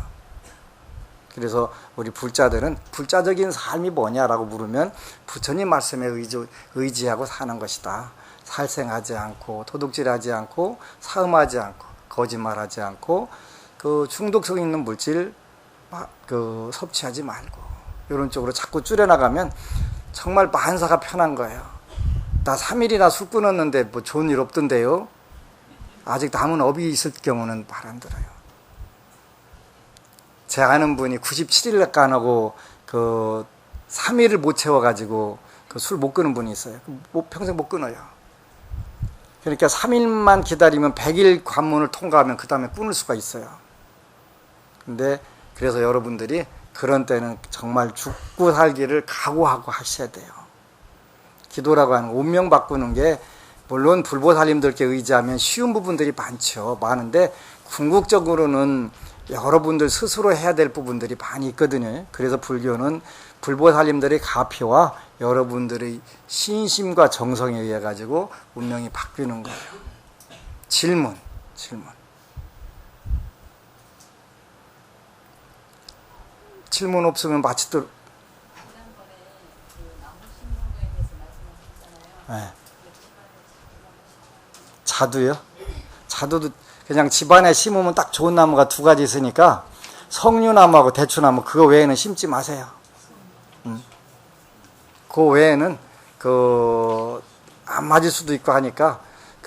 그래서 우리 불자들은 불자적인 삶이 뭐냐라고 물으면 부처님 말씀에 의지하고 사는 것이다. 살생하지 않고 도둑질하지 않고 사음하지 않고 거짓말하지 않고 그 중독성 있는 물질 섭취하지 말고 이런 쪽으로 자꾸 줄여나가면 정말 만사가 편한 거예요. 나 3일이나 술 끊었는데 뭐 좋은 일 없던데요. 아직 남은 업이 있을 경우는 말 안 들어요. 제 아는 분이 97일 간하고 그 3일을 못 채워가지고 그 술 못 끊은 분이 있어요. 평생 못 끊어요. 그러니까 3일만 기다리면 100일 관문을 통과하면 그 다음에 끊을 수가 있어요. 근데 그래서 여러분들이 그런 때는 정말 죽고 살기를 각오하고 하셔야 돼요. 기도라고 하는 운명 바꾸는 게 물론 불보살님들께 의지하면 쉬운 부분들이 많은데 궁극적으로는 여러분들 스스로 해야 될 부분들이 많이 있거든요. 그래서 불교는 불보살님들의 가피와 여러분들의 신심과 정성에 의해 가지고 운명이 바뀌는 거예요. 질문. 질문 없으면 마치도록. 네. 자두요? 자두도 그냥 집안에 심으면 딱 좋은 나무가 2가지 있으니까 석류나무하고 대추나무 그거 외에는 심지 마세요. 그 외에는 안 맞을 수도 있고 하니까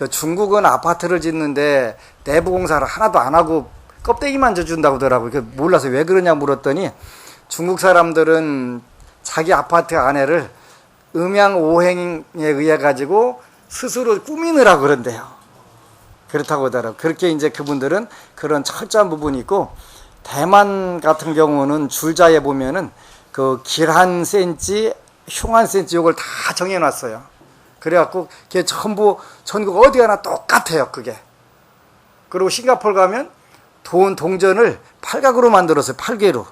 중국은 아파트를 짓는데 내부 공사를 하나도 안 하고 껍데기만 져준다고 하더라고요. 몰라서 왜 그러냐 물었더니 중국 사람들은 자기 아파트 안에를 음양오행에 의해 가지고 스스로 꾸미느라 그런대요. 그렇다고 하더라고요. 그렇게 이제 그분들은 그런 철저한 부분이 있고, 대만 같은 경우는 줄자에 보면은 길 1cm, 흉 1cm 요걸 다 정해놨어요. 그래갖고 그게 전부 전국 어디 가나 똑같아요. 그게. 그리고 싱가포르 가면 동전을 팔각으로 만들었어요. 8개로.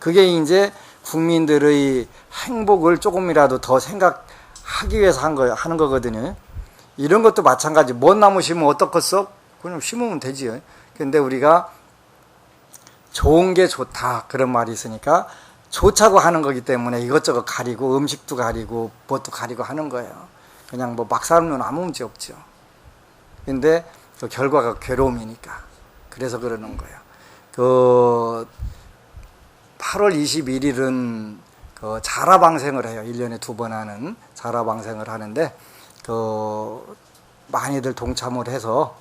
그게 이제 국민들의 행복을 조금이라도 더 생각하기 위해서 하는 거거든요. 이런 것도 마찬가지. 먼 나무 심으면 어떻겠어? 그냥 심으면 되지요. 근데 우리가 좋은 게 좋다 그런 말이 있으니까 좋자고 하는 거기 때문에 이것저것 가리고 음식도 가리고 뭣도 가리고 하는 거예요. 그냥 막 사는 건 아무 문제 없죠. 근데 그 결과가 괴로움이니까. 그래서 그러는 거예요. 그 8월 21일은 그 자라방생을 해요. 1년에 2번 하는 자라방생을 하는데 그 많이들 동참을 해서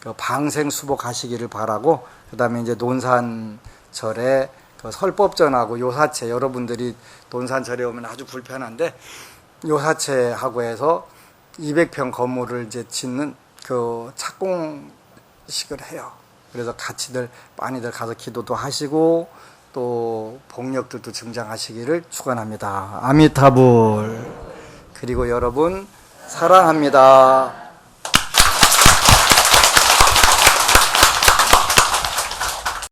그 방생 수복하시기를 바라고, 그다음에 이제 논산절에 그 설법전하고 요사체, 여러분들이 논산절에 오면 아주 불편한데 요사체하고 해서 200평 건물을 이제 짓는 그 착공식을 해요. 그래서 같이들 많이들 가서 기도도 하시고 또 복력들도 증장하시기를 축원합니다. 아미타불. 그리고 여러분 사랑합니다.